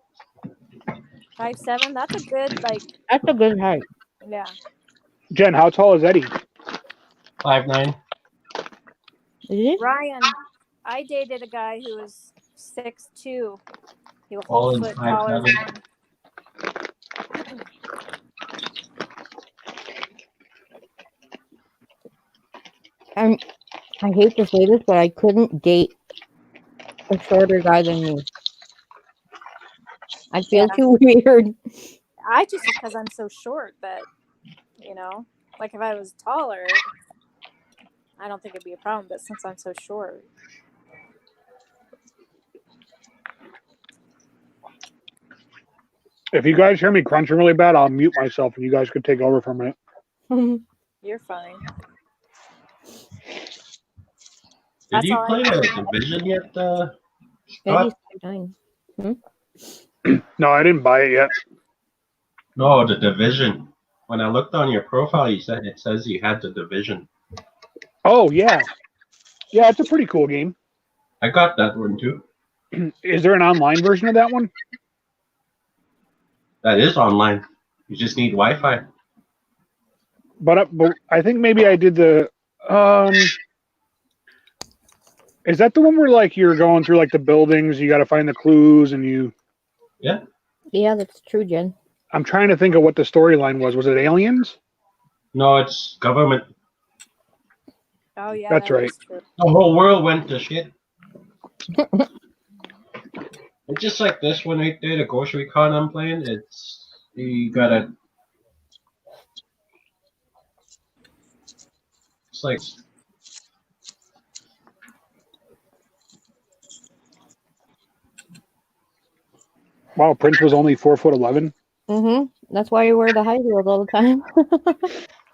5'7". That's a good, like, That's a good height. yeah. Jen, how tall is Eddie? 5'9". Is it? Ryan, I dated a guy who was 6'2". He was a whole Fallen's foot taller 5'7". than me. I hate to say this, but I couldn't date a shorter guy than me. I feel Yeah. too weird. I just because I'm so short, but you know, like if I was taller, I don't think it'd be a problem. But since I'm so short, If you guys hear me crunching really bad, I'll mute myself and you guys could take over for a minute. you're fine. Did That's you all I play have. the Division yet, Scott? Eddie's 5'9". No, I didn't buy it yet. No, the Division. When I looked on your profile, you said it says you had the Division. Oh, yeah. Yeah, it's a pretty cool game. I got that one too. Is there an online version of that one? That is online. You just need Wi-Fi. But I think maybe I did the. Is that the one where like you're going through like the buildings, you got to find the clues, and you? Yeah. Yeah, that's true, Jen. I'm trying to think of what the storyline was. Was it aliens? No, it's government. Oh yeah, That's that right. is true. The whole world went to shit. It's just like this one right there, the Ghost Recon I'm playing. It's you gotta. It's like Wow, Prince was only 4'11". That's why you wear the high heels all the time.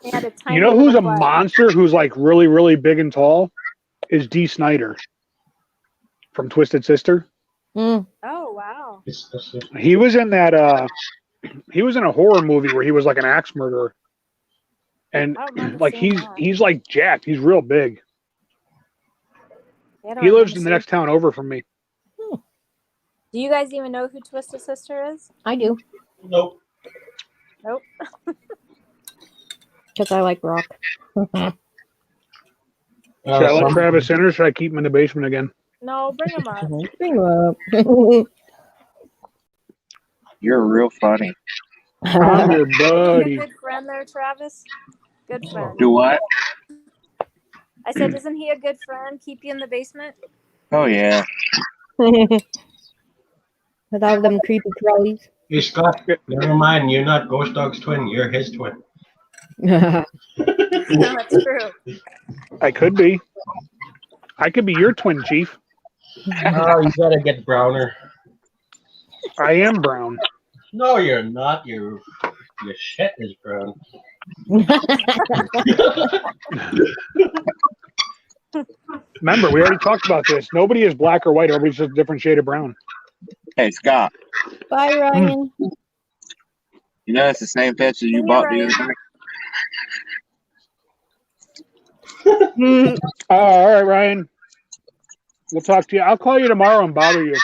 He had a tiny You know who's a little butt. monster who's like really, really big and tall? Is Dee Snider from Twisted Sister. Mm. Oh wow. He was in that. He was in a horror movie where he was like an axe murderer, and I don't remember like seeing that. he's like jacked. He's real big. Yeah, I don't He lives remember in the seeing next town over from me. Do you guys even know who Twisted Sister is? I do, Nope. Nope. because I like rock. Should I let Travis in or should I keep him in the basement again? No, bring him up. Bring her up. You're real funny. I'm your Are you buddy. a good friend there, Travis? Good friend. Do what? I said, isn't he a good friend? Keep you in the basement? Oh yeah. Without them creepy crawlies. Hey Scott, never mind. You're not Ghost Dog's twin. You're his twin. That's true. I could be. I could be your twin, Chief. Oh, you gotta get browner. I am brown. No, you're not. Your shit is brown. Remember, we already talked about this. Nobody is black or white. Everybody's just a different shade of brown. Hey Scott, Bye, Ryan. you know that's the same picture you You're bought right. the other day? All right, Ryan. We'll talk to you. I'll call you tomorrow and bother you.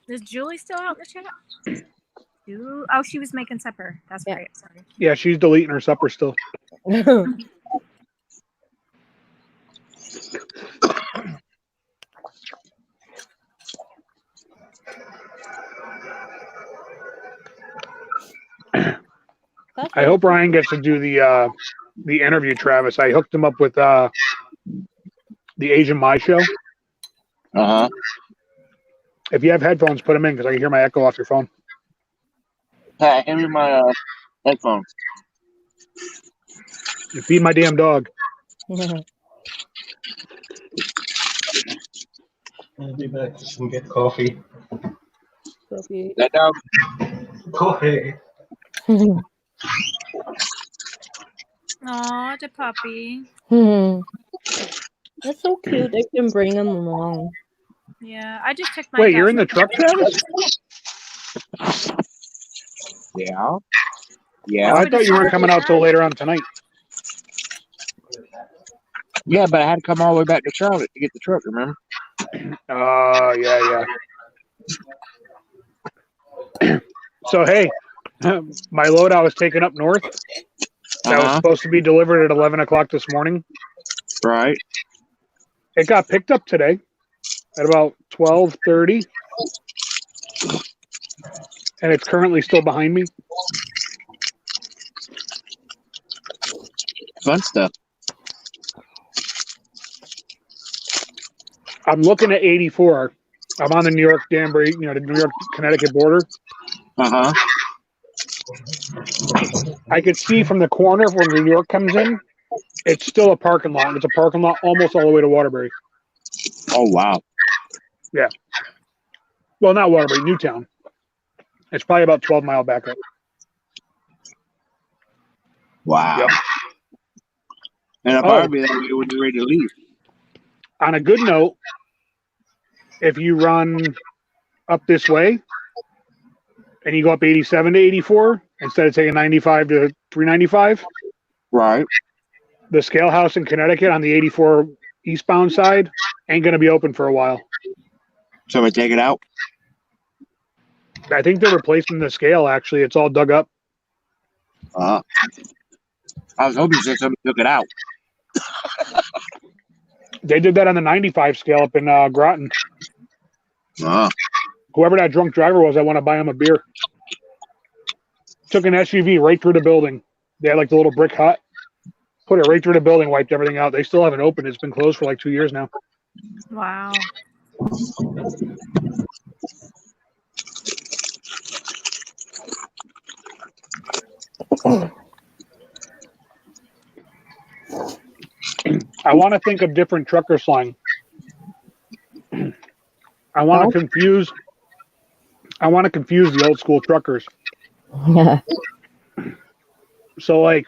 Is Julie still out in the chat? Oh, she was making supper. That's Yeah. right. Sorry. Yeah, she's deleting her supper still. I hope Ryan gets to do the interview, Travis. I hooked him up with the Asian My Show. Uh-huh. If you have headphones, put them in because I can hear my echo off your phone. Hey, hand me my headphones. You feed my damn dog. I'll be back and get coffee. That dog. Coffee. Aw, the puppy. That's so cute. They can bring them along. Yeah, I just took my. Wait, you're in the truck, Travis? Yeah. Oh, Yeah. I thought you weren't coming out till later on tonight. Yeah, but I had to come all the way back to Charlotte to get the truck, remember? Yeah. So, hey, my load I was taking up north that was supposed to be delivered at 11 o'clock this morning. Right. It got picked up today at about 12:30, and it's currently still behind me. Fun stuff. I'm looking at 84. I'm on the New York Danbury, the New York Connecticut border. I could see from the corner when New York comes in, it's still a parking lot. It's a parking lot almost all the way to Waterbury. Oh, wow. Yeah. Well, not Waterbury, Newtown. It's probably about 12 mile back up. Wow. Yep. And if I would be that way, when you're ready to leave. On a good note, if you run up this way and you go up 87 to 84 instead of taking 95 to 395, right, the scale house in Connecticut on the 84 eastbound side ain't going to be open for a while. So we take it out? I think they're replacing the scale, actually. It's all dug up. I was hoping you said somebody took it out. They did that on the 95 scale up in Groton. Whoever that drunk driver was, I want to buy him a beer. Took an SUV right through the building. They had like the little brick hut. Put it right through the building, wiped everything out. They still haven't opened. It's been closed for like 2 years now. Wow. I want to think of different trucker slang. I want to confuse the old school truckers. So, like,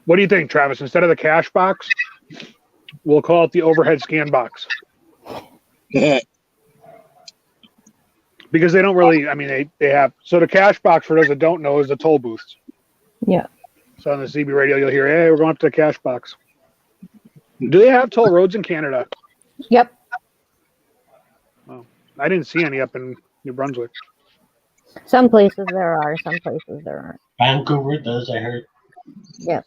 what do you think, Travis? Instead of the cash box, we'll call it the overhead scan box. Yeah. Because they don't really, they have, so the cash box, for those that don't know, is the toll booths. Yeah. So on the CB radio, you'll hear, hey, we're going up to the cash box. Do they have toll roads in Canada? Yep. Oh, I didn't see any up in New Brunswick. Some places there are, some places there aren't. Vancouver does, I heard. Yep.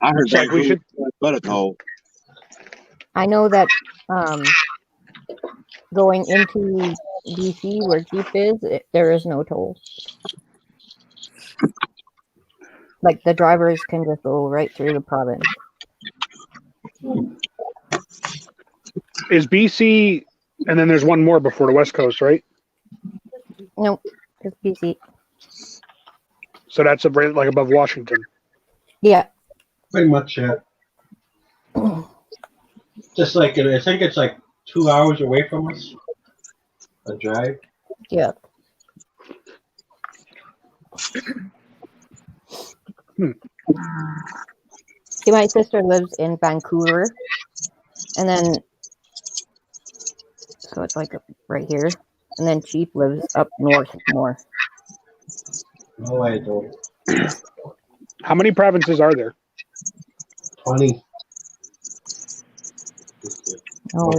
I heard It's like we should, but a toll. I know that going into BC where Chief is, there is no toll. Like the drivers can just go right through the province. is BC, and then there's one more before the West Coast, right? Nope, just BC. So that's like above Washington. Yeah. Pretty much, yeah. Just like, I think it's like 2 hours away from us. A drive. Yeah. See, my sister lives in Vancouver, and then so it's like right here, and then Chief lives up north more. No, I don't. How many provinces are there? 20. Oh,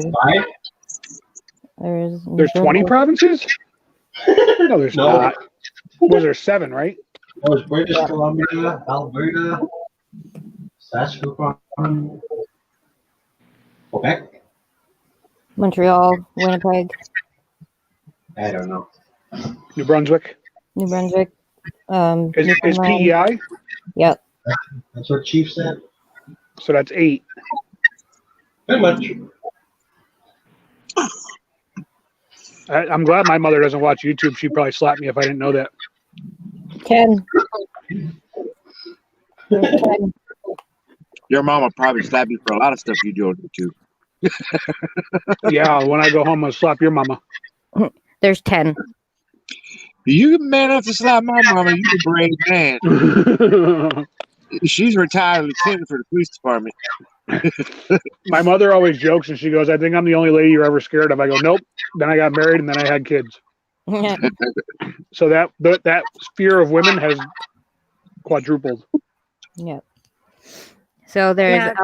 5? There's 20 provinces? No, there's not. Was there 7, right? That was British Columbia, Alberta, Saskatchewan, Quebec. Montreal, Winnipeg, I don't know. New Brunswick. New Brunswick. Is Newfoundland. PEI? Yep. That's what Chief said. So that's 8. Pretty much. I'm glad my mother doesn't watch YouTube. She'd probably slap me if I didn't know that. 10. There's 10. Your mom will probably slap you for a lot of stuff you do on YouTube. Yeah, when I go home, I'll slap your mama. There's 10. You man enough to slap my mama, you a brave man. She's retired lieutenant for the police department. My mother always jokes and she goes, I think I'm the only lady you're ever scared of. I go, nope. Then I got married and then I had kids. Yeah. So that fear of women has quadrupled. Yep. So there's Yeah.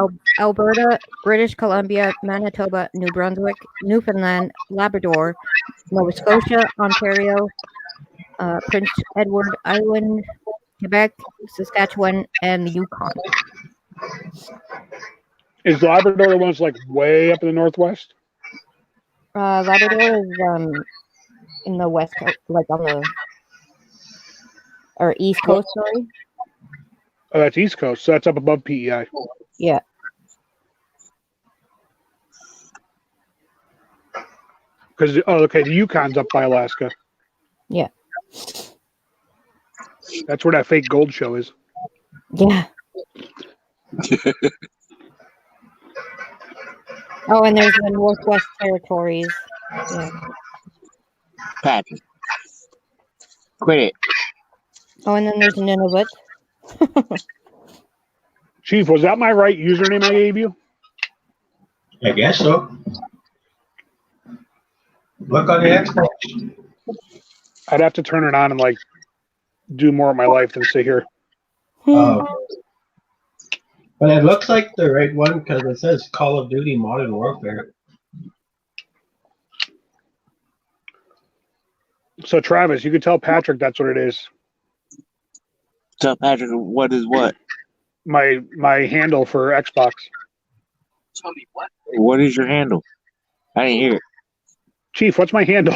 Alberta, British Columbia, Manitoba, New Brunswick, Newfoundland, Labrador, Nova Scotia, Ontario, Prince Edward Island, Quebec, Saskatchewan, and the Yukon. Is Labrador the one's like way up in the northwest? Labrador is in the west coast, like on the or east coast. Sorry. Oh, that's East Coast. So that's up above PEI. Yeah. Because the Yukon's up by Alaska. Yeah. That's where that fake gold show is. Yeah. Oh, and there's the Northwest Territories. Yeah. Patrick. Quit it. Oh, and then there's Nunavut. Chief, was that my right username I gave you? I guess so. Look on the Xbox. I'd have to turn it on and like do more of my life than sit here. Oh. But it looks like the right one because it says Call of Duty Modern Warfare. So Travis, you could tell Patrick that's what it is. Tell Patrick what is what. My handle for Xbox. Tell me what? What is your handle? I didn't hear it. Chief, what's my handle?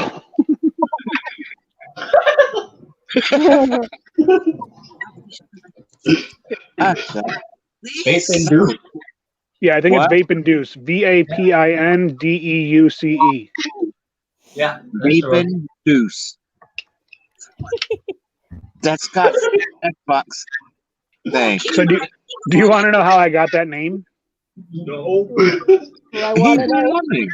Vape and Deuce. Yeah, I think What? it's Vape and Deuce. VAPINDEUCE. Yeah. that's the one. Vaping Deuce. That's got Xbox thing. So do you want to know how I got that name? No. I He's want to know. running.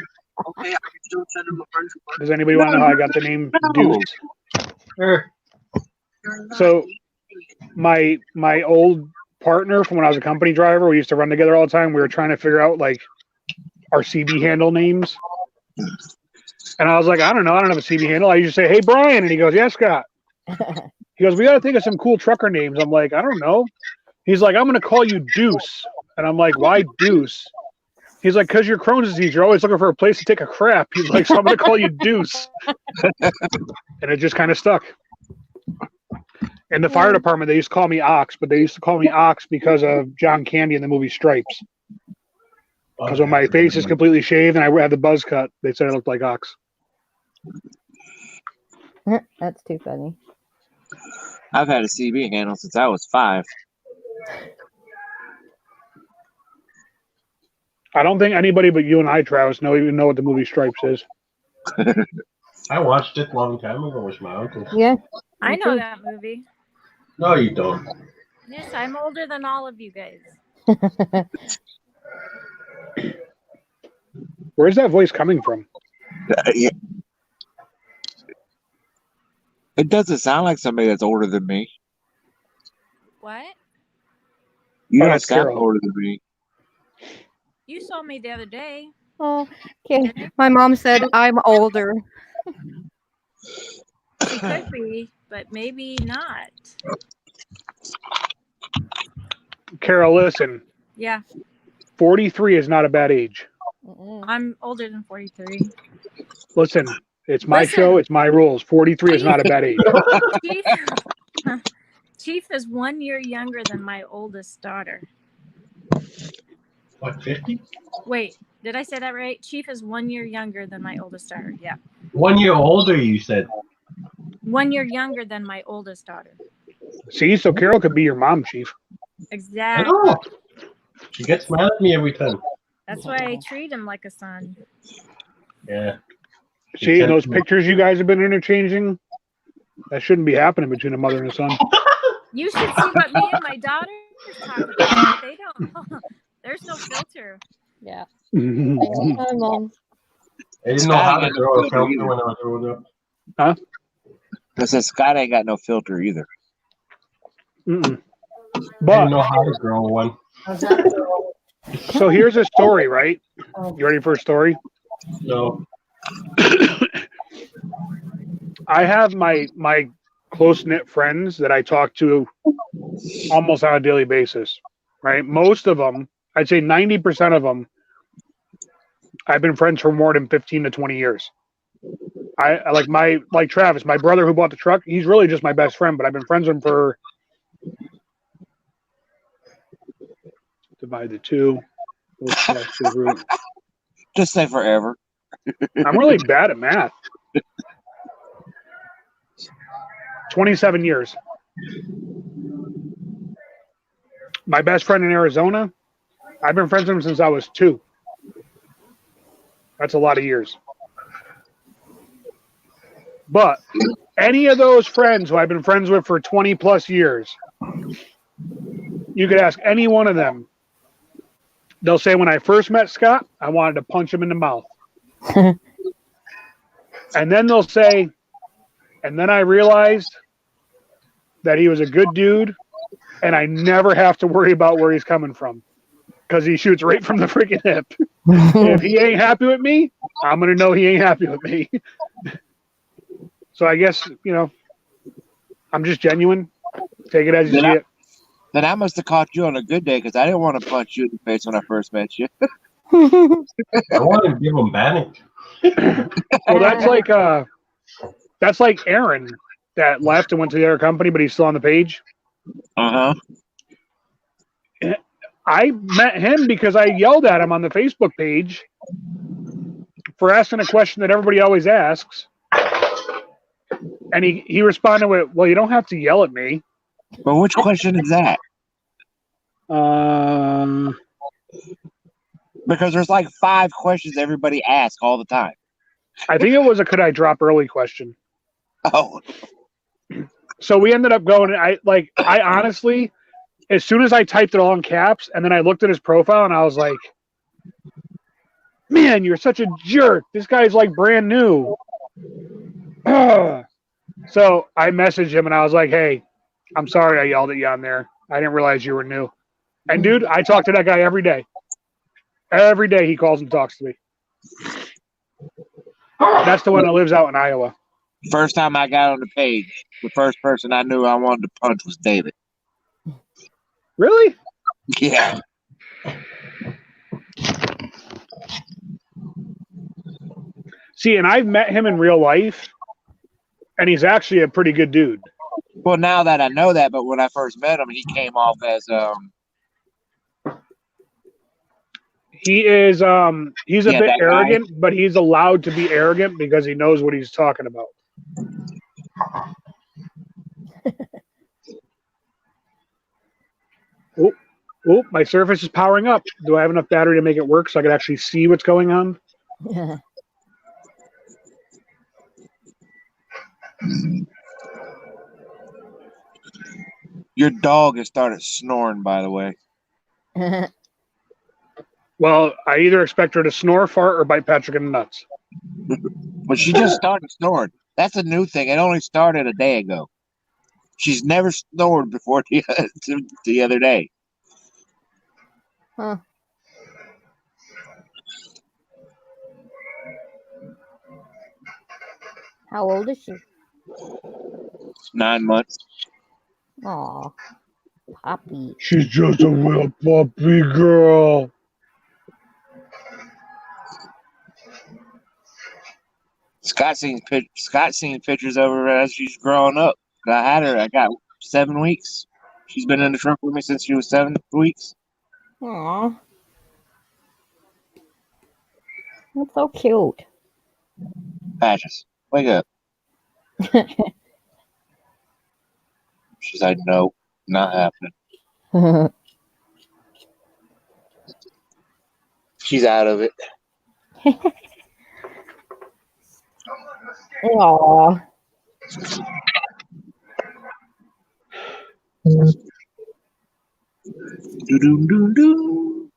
Does anybody want to know how I got the name Deuce? Sure. So my old partner from when I was a company driver, we used to run together all the time. We were trying to figure out like our CB handle names. And I was like, I don't know. I don't have a CB handle. I used to say, hey, Brian. And he goes, yeah, Scott. He goes, we got to think of some cool trucker names. I'm like, I don't know. He's like, I'm going to call you Deuce. And I'm like, why Deuce? He's like, because you're Crohn's disease. You're always looking for a place to take a crap. He's like, so I'm going to call you Deuce. And it just kind of stuck. In the fire department, they used to call me Ox, but they used to call me Ox because of John Candy in the movie Stripes. Because when my face is completely shaved and I have the buzz cut, they said I looked like Ox. That's too funny. I've had a CB handle since I was 5. I don't think anybody but you and I, Travis, even know what the movie Stripes is. I watched it a long time ago with my uncle. Yeah. I know that movie. No, you don't. Yes, I'm older than all of you guys. Where's that voice coming from? Yeah. It doesn't sound like somebody that's older than me. What? You Oh, don't that's sound Carol. older than me. You saw me the other day. Oh, okay. My mom said I'm older. She could be, but maybe not. Carol, listen. Yeah, 43 is not a bad age. I'm older than 43. Listen, it's my Listen. show. It's my rules. 43 is not a bad age. Chief, Chief is 1 year younger than my oldest daughter. What, 50? Wait, did I say that right? Chief is 1 year younger than my oldest daughter. Yeah. 1 year older, you said. 1 year younger than my oldest daughter. See, so Carol could be your mom, Chief. I Exactly. know. She gets mad at me every time. That's why I treat him like a son. Yeah. See, those pictures you guys have been interchanging, that shouldn't be happening between a mother and a son. You should see what me and my daughters talk about. They don't. There's no filter. Yeah. Huh? Hi, Mom. I didn't know how to throw a filter when I was growing up. Because says Scott ain't got no filter either. Mm-mm. I But didn't know how to grow one. so here's a story, right? You ready for a story? No. I have my close knit friends that I talk to almost on a daily basis, right? Most of them, I'd say 90% of them, I've been friends for more than 15 to 20 years. I like Travis, my brother who bought the truck. He's really just my best friend, but I've been friends with him for divide the two. Just say forever. I'm really bad at math. 27 years. My best friend in Arizona, I've been friends with him since I was 2. That's a lot of years. But any of those friends who I've been friends with for 20 plus years, you could ask any one of them. They'll say, when I first met Scott, I wanted to punch him in the mouth. And then they'll say, and then I realized that he was a good dude and I never have to worry about where he's coming from because he shoots right from the freaking hip. If he ain't happy with me, I'm going to know he ain't happy with me. So I guess, I'm just genuine. Take it as you see it. Then I must have caught you on a good day because I didn't want to punch you in the face when I first met you. I wanted to give him panic. Well, that's like Aaron that left and went to the other company, but he's still on the page. Uh-huh. I met him because I yelled at him on the Facebook page for asking a question that everybody always asks. And he responded with, well, you don't have to yell at me. Well, which question is that? Because there's like 5 questions everybody asks all the time. I think it was a could I drop early question. Oh. So we ended up going, I honestly, as soon as I typed it all in caps and then I looked at his profile and I was like, man, you're such a jerk. This guy's like brand new. So I messaged him and I was like, hey, I'm sorry I yelled at you on there. I didn't realize you were new. And dude, I talk to that guy every day. Every day he calls and talks to me. That's the one that lives out in Iowa. First time I got on the page, the first person I knew I wanted to punch was David. Really? Yeah. See, and I've met him in real life, and he's actually a pretty good dude. Well, now that I know that, but when I first met him, he came off as he is he's a bit arrogant, guy. but he's allowed to be arrogant because he knows what he's talking about. Oh, my Surface is powering up. Do I have enough battery to make it work so I can actually see what's going on? Your dog has started snoring, by the way. Well, I either expect her to snore, fart, or bite Patrick in the nuts. But she just started snoring. That's a new thing. It only started a day ago. She's never snored before the other day. Huh. How old is she? 9 months. Aw, puppy. She's just a little puppy girl. Scott's seen pictures of her as she's growing up. I got 7 weeks. She's been in the truck with me since she was 7 weeks. Aw. That's so cute. Patches, wake up. She's like, no, not happening. She's out of it. Aw. Do-do-do-do.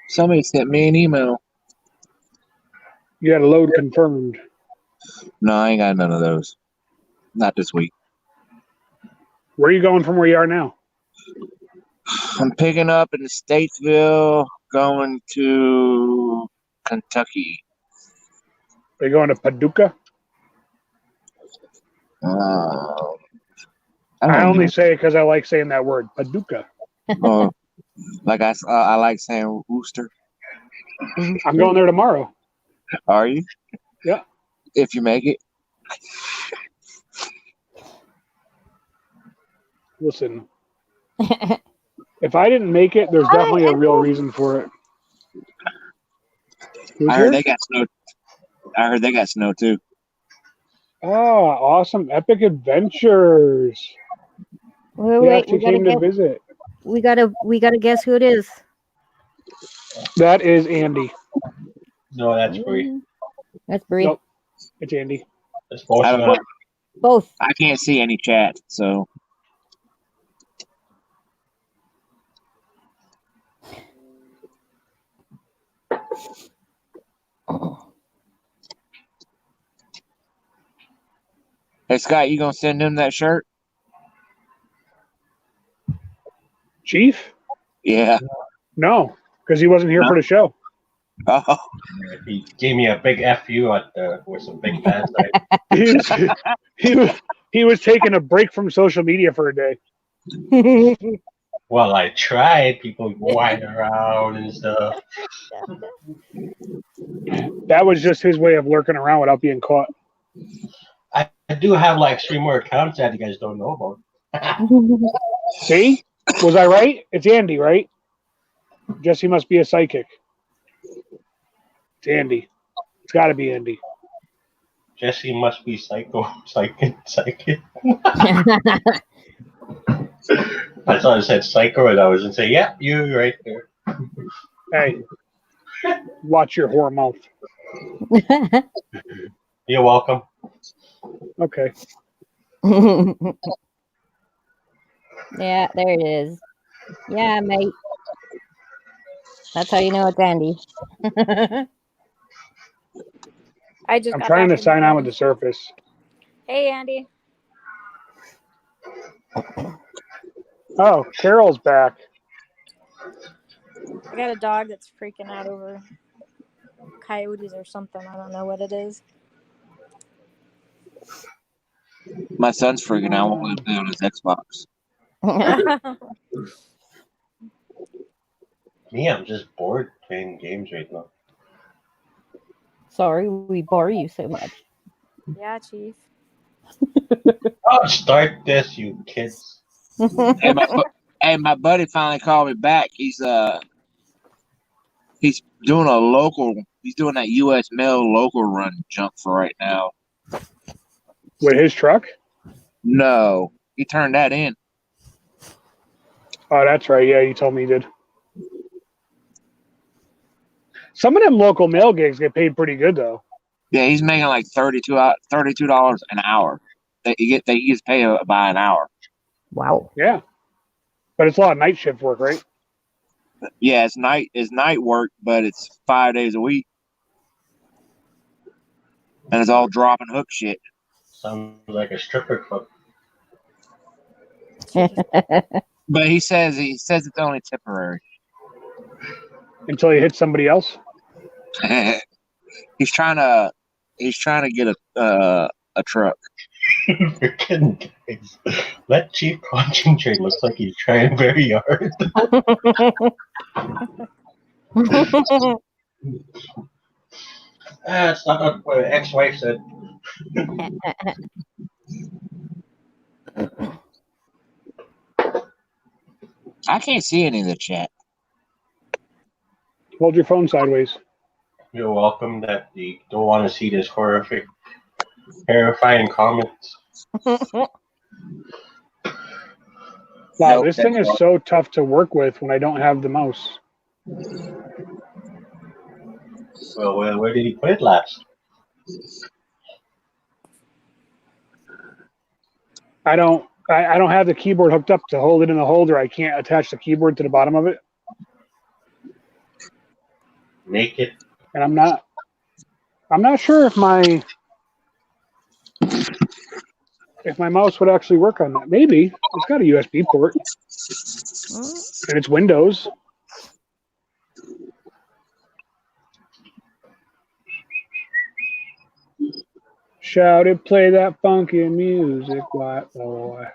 Somebody sent me an email. You got a load confirmed. No, I ain't got none of those. Not this week. Where are you going from where you are now? I'm picking up in Statesville, going to Kentucky. Are you going to Paducah? I only say it because I like saying that word, Paducah. Like I like saying rooster. I'm going there tomorrow. Are you? Yeah. If you make it. Listen, if I didn't make it, there's definitely a real reason for it. I heard they got snow. I heard they got snow too. Oh, awesome. Epic Adventures. Wait, She came to visit. We gotta guess who it is. That is Andy. No, that's Bree. That's Bree. Nope, it's Andy. That's both. I don't know. Both. I can't see any chat, so. Hey Scott, you gonna send him that shirt? Chief? Yeah. No, because he wasn't here for the show. Oh. He gave me a big FU with some big fans. He was taking a break from social media for a day. Well, I tried. People whine around and stuff. That was just his way of lurking around without being caught. I do have like 3 more accounts that you guys don't know about. See? Was I right? It's Andy, right? Jesse must be a psychic. It's Andy. It's got to be Andy. Jesse must be psychic. I thought it said psycho, and I was going to say, yeah, you're right there. Hey, watch your whore mouth. You're welcome. Okay. Yeah, there it is. Yeah, mate. That's how you know it's Andy. I just I'm got trying back to from sign on with the Surface. Hey, Andy. Oh, Carol's back. I got a dog that's freaking out over coyotes or something. I don't know what it is. My son's freaking out. Won't let him play on his Xbox. Me, I'm just bored playing games right now. Sorry, we bore you so much. Yeah, Chief. Oh, start this, you kids. Hey, my buddy finally called me back. He's doing a local. He's doing that U.S. mail local run jump for right now. With his truck? No, he turned that in. Oh, that's right. Yeah, you told me he did. Some of them local mail gigs get paid pretty good, though. Yeah, he's making like $32 an hour. He gets paid by an hour. Wow. Yeah. But it's a lot of night shift work, right? Yeah, it's night work, but it's 5 days a week. And it's all drop and hook shit. Sounds like a stripper club. But he says it's only temporary. Until you hit somebody else? He's trying to get a truck. For kidding, guys. Let Chief concentrate. Looks like he's trying very hard. That's not what my ex-wife said. I can't see any of the chat. Hold your phone sideways. You're welcome that you don't want to see this terrifying comments. Wow, Nope, this thing is so tough to work with when I don't have the mouse. Well, where did he put it last? I don't have the keyboard hooked up to hold it in the holder. I can't attach the keyboard to the bottom of it. Make it. And I'm not sure if if my mouse would actually work on that. Maybe. It's got a USB port. And it's Windows. Shout it, play that funky music, white boy.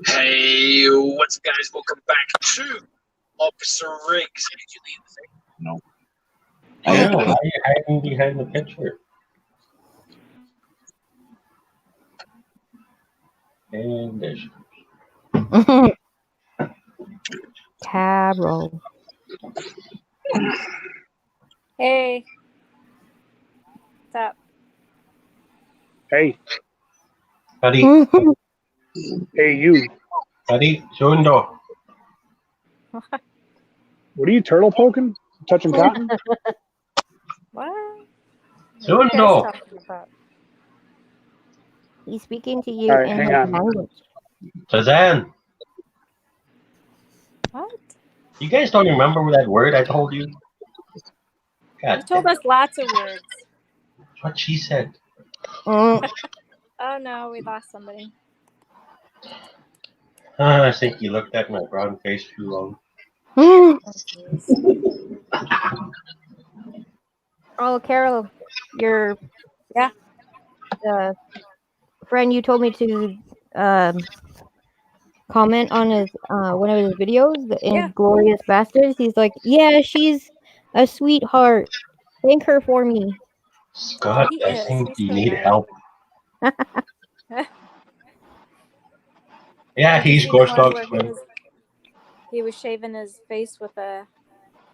Hey, what's up, guys? Welcome back to Officer Riggs. Did you leave the thing? No. I know. Why are you hiding behind the picture? And there's Carol. Hey. What's up? Hey, buddy. hey, you. Buddy, Sundo. What are you turtle poking? Touching cotton? What? What are you Sundo. guys talking about? He's speaking to you All right, in hang his on. language. Tazan. What? You guys don't remember that word I told you? God, You told us lots of words. that's what she said. Mm. Oh no, we lost somebody. I think you looked at my brown face too long. Oh, jeez. Oh, Carol, your Yeah. friend you told me to comment on his one of his videos, the Yeah. Inglorious Bastards. He's like, yeah, she's a sweetheart. Thank her for me. Scott, He I is. think He's you so need nice. help. Yeah, Did you he's see the Ghost one Dog's where friend. he was shaving his face with a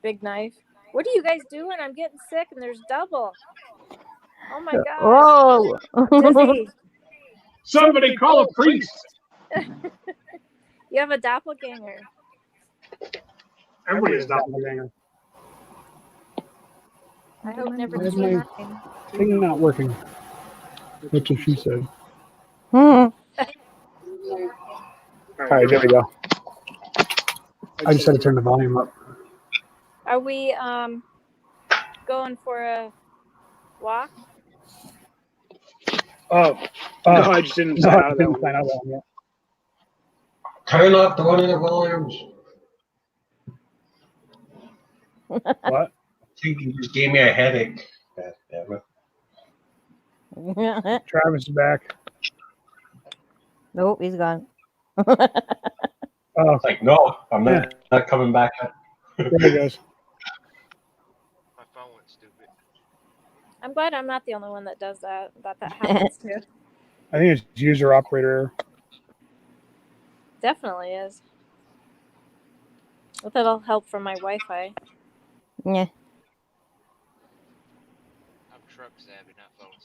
big knife? What are you guys doing? I'm getting sick and there's double. Oh my gosh. Oh, Dizzy, Somebody call a priest. you have a doppelganger. Everybody is doppelganger. I hope never Why to is see my mine. thing not working? That's what she said. Hmm. All right, there we go. I just had to turn the volume up. Are we going for a walk? Oh, no, I just didn't sign out of that one yet. Turn up the one of the volumes. What? I think you just gave me a headache. God damn it. Travis is back. Nope, he's gone. Oh, It's like, no, I'm not coming back up. there he goes. My phone went stupid. I'm glad I'm not the only one that does that. That happens too. I think it's user operator error. Definitely is. But that'll help from my Wi-Fi. Yeah. I'm truck savvy, not phone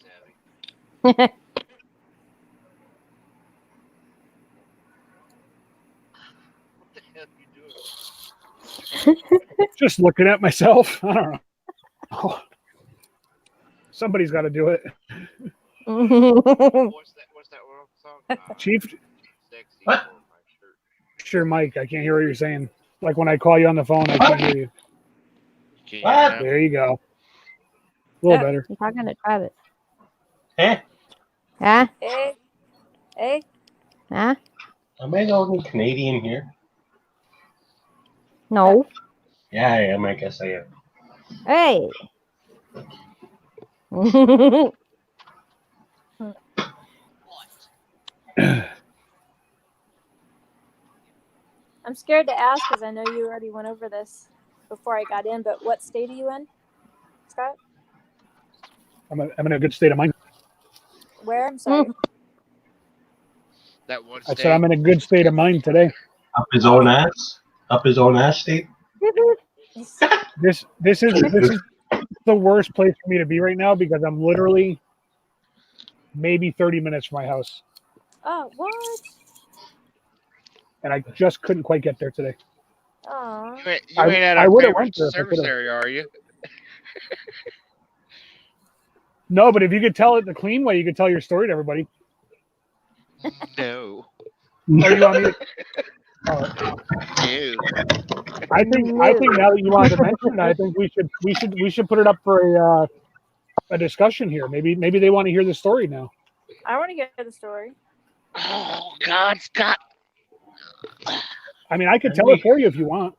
savvy. What the hell are you doing? Just looking at myself. I don't know. Oh. Somebody's got to do it. What's that world song? Chief, Sexy What? for my shirt. sure, Mike. I can't hear what you're saying. Like when I call you on the phone, I can't hear you. Can you What? hear me now? There you go. A little better. You're talking to Travis. Eh? Huh? Hey, Huh? Am I the only Canadian here? No. Yeah, I am. I guess I am. Hey. I'm scared to ask because I know you already went over this before I got in. But what state are you in, Scott? I'm in a good state of mind. Where? I'm sorry. That one I state. said I'm in a good state of mind today. Up his own ass? Up his own ass state? This is the worst place for me to be right now because I'm literally maybe 30 minutes from my house, Oh, what? and I just couldn't quite get there today. Oh, You ain't at I our would've favorite went there if I service could've. area, are you? No, but if you could tell it the clean way, you could tell your story to everybody. No. Oh, you want me to? No. I think now that you wanted to mention it, I think we should put it up for a discussion here. Maybe they want to hear the story now. I want to hear the story. Oh God, Scott. I mean, I could tell it for you if you want.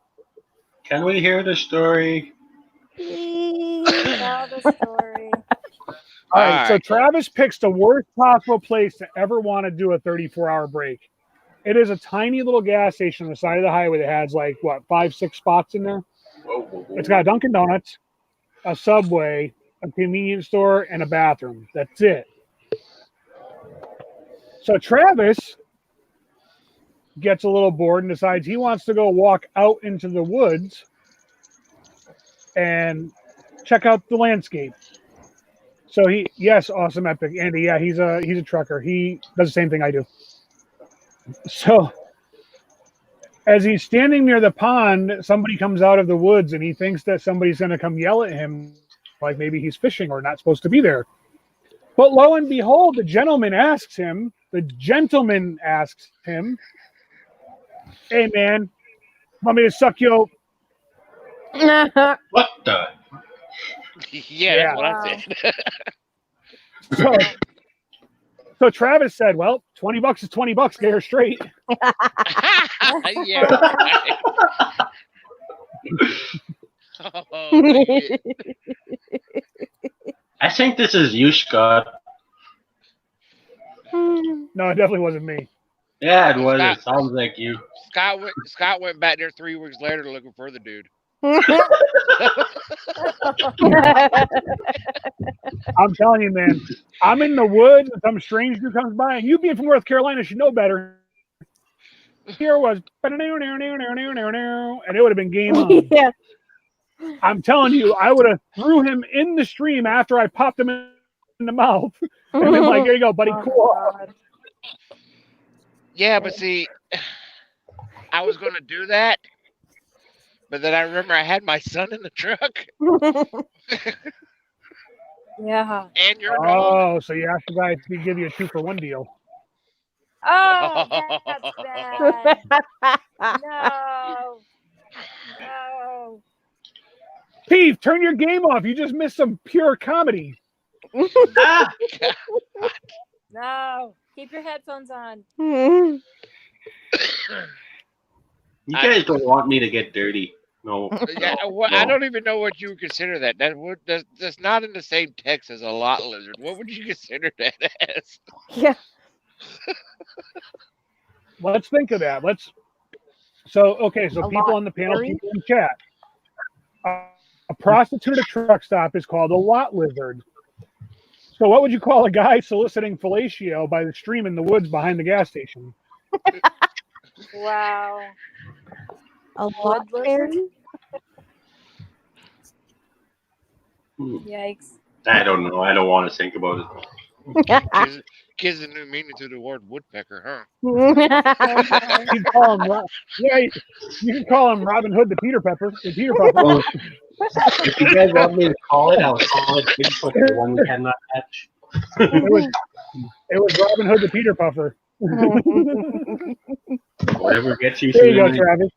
Can we hear the story? Tell the story. All right, so Alright. Travis picks the worst possible place to ever want to do a 34-hour break. It is a tiny little gas station on the side of the highway that has like, what, 5-6 spots in there? It's got a Dunkin' Donuts, a Subway, a convenience store, and a bathroom. That's it. So Travis gets a little bored and decides he wants to go walk out into the woods and check out the landscape. So yes, awesome, epic, Andy. Yeah, he's a trucker. He does the same thing I do. So as he's standing near the pond, somebody comes out of the woods and he thinks that somebody's going to come yell at him, like maybe he's fishing or not supposed to be there. But lo and behold, the gentleman asks him, "Hey man, want me to suck your..." What the? Yeah, that's what I said. So Travis said, "Well, $20 is $20. Get her straight." Yeah. Right. Oh, shit. I think this is you, Scott. No, it definitely wasn't me. Yeah, it was. Scott. It sounds like you. Scott went back there 3 weeks later looking for the dude. I'm telling you, man. I'm in the woods and some stranger comes by, and you being from North Carolina should know better. Here was, and it would have been game on. Yeah. I'm telling you, I would have threw him in the stream after I popped him in the mouth. And been like, "Here you go, buddy, cool off." Yeah, but see, I was going to do that, but then I remember I had my son in the truck, Yeah. and your dog. Oh, so you asked the guy to give you a 2-for-1 deal. Oh, that's bad. No. No. Steve, turn your game off. You just missed some pure comedy. Ah! No. Keep your headphones on. You guys don't want me to get dirty. No. Yeah, well, I don't even know what you would consider that. That's not in the same text as a lot lizard. What would you consider that as? Yeah. Let's think of that. So A people lot on the panel, scary. people in chat. A prostitute at a truck stop is called a lot lizard. So what would you call a guy soliciting fellatio by the stream in the woods behind the gas station? Wow. A lot Wood scary. Yikes. I don't know. I don't want to think about it. Gives a new meaning to the word woodpecker, huh? You call him, you can call him Robin Hood the Peter Pepper. The Peter Pepper. Well, if you guys want me to call it, I'll call it Bigfoot, the one we cannot catch. It was Robin Hood the Peter Puffer. Whatever gets you There through you go, the night. Travis.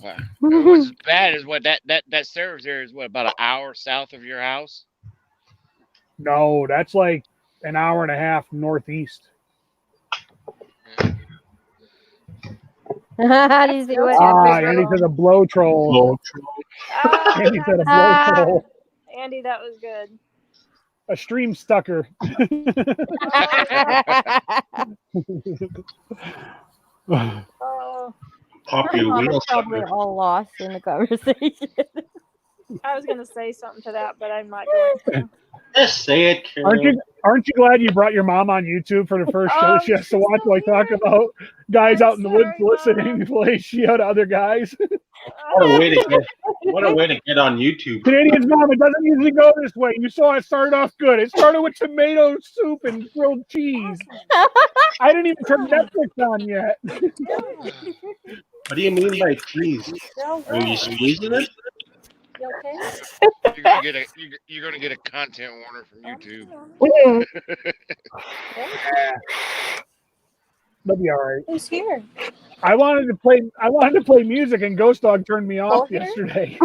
Wow. What's bad is what that service there is what about an hour south of your house? No, that's like an hour and a half northeast. How do you see what Andy said a blow troll. Andy said a blow troll. Andy, that was good. A stream stucker. Oh, Pop your We're wheels. probably all lost in the conversation. I was gonna say something to that, but I'm not going to. Just say it, Carol. Aren't you glad you brought your mom on YouTube for the first show she has to watch like talk about guys out in the woods soliciting fellatio to other guys? What a way to get on YouTube. Canadian's mom, it doesn't usually go this way. You saw it started off good. It started with tomato soup and grilled cheese. I didn't even turn Netflix on yet. What do you mean by cheese? Are you squeezing it? You okay? You're gonna get a content warner from YouTube. That'll be all right. Who's here? I wanted to play music and Ghost Dog turned me off yesterday.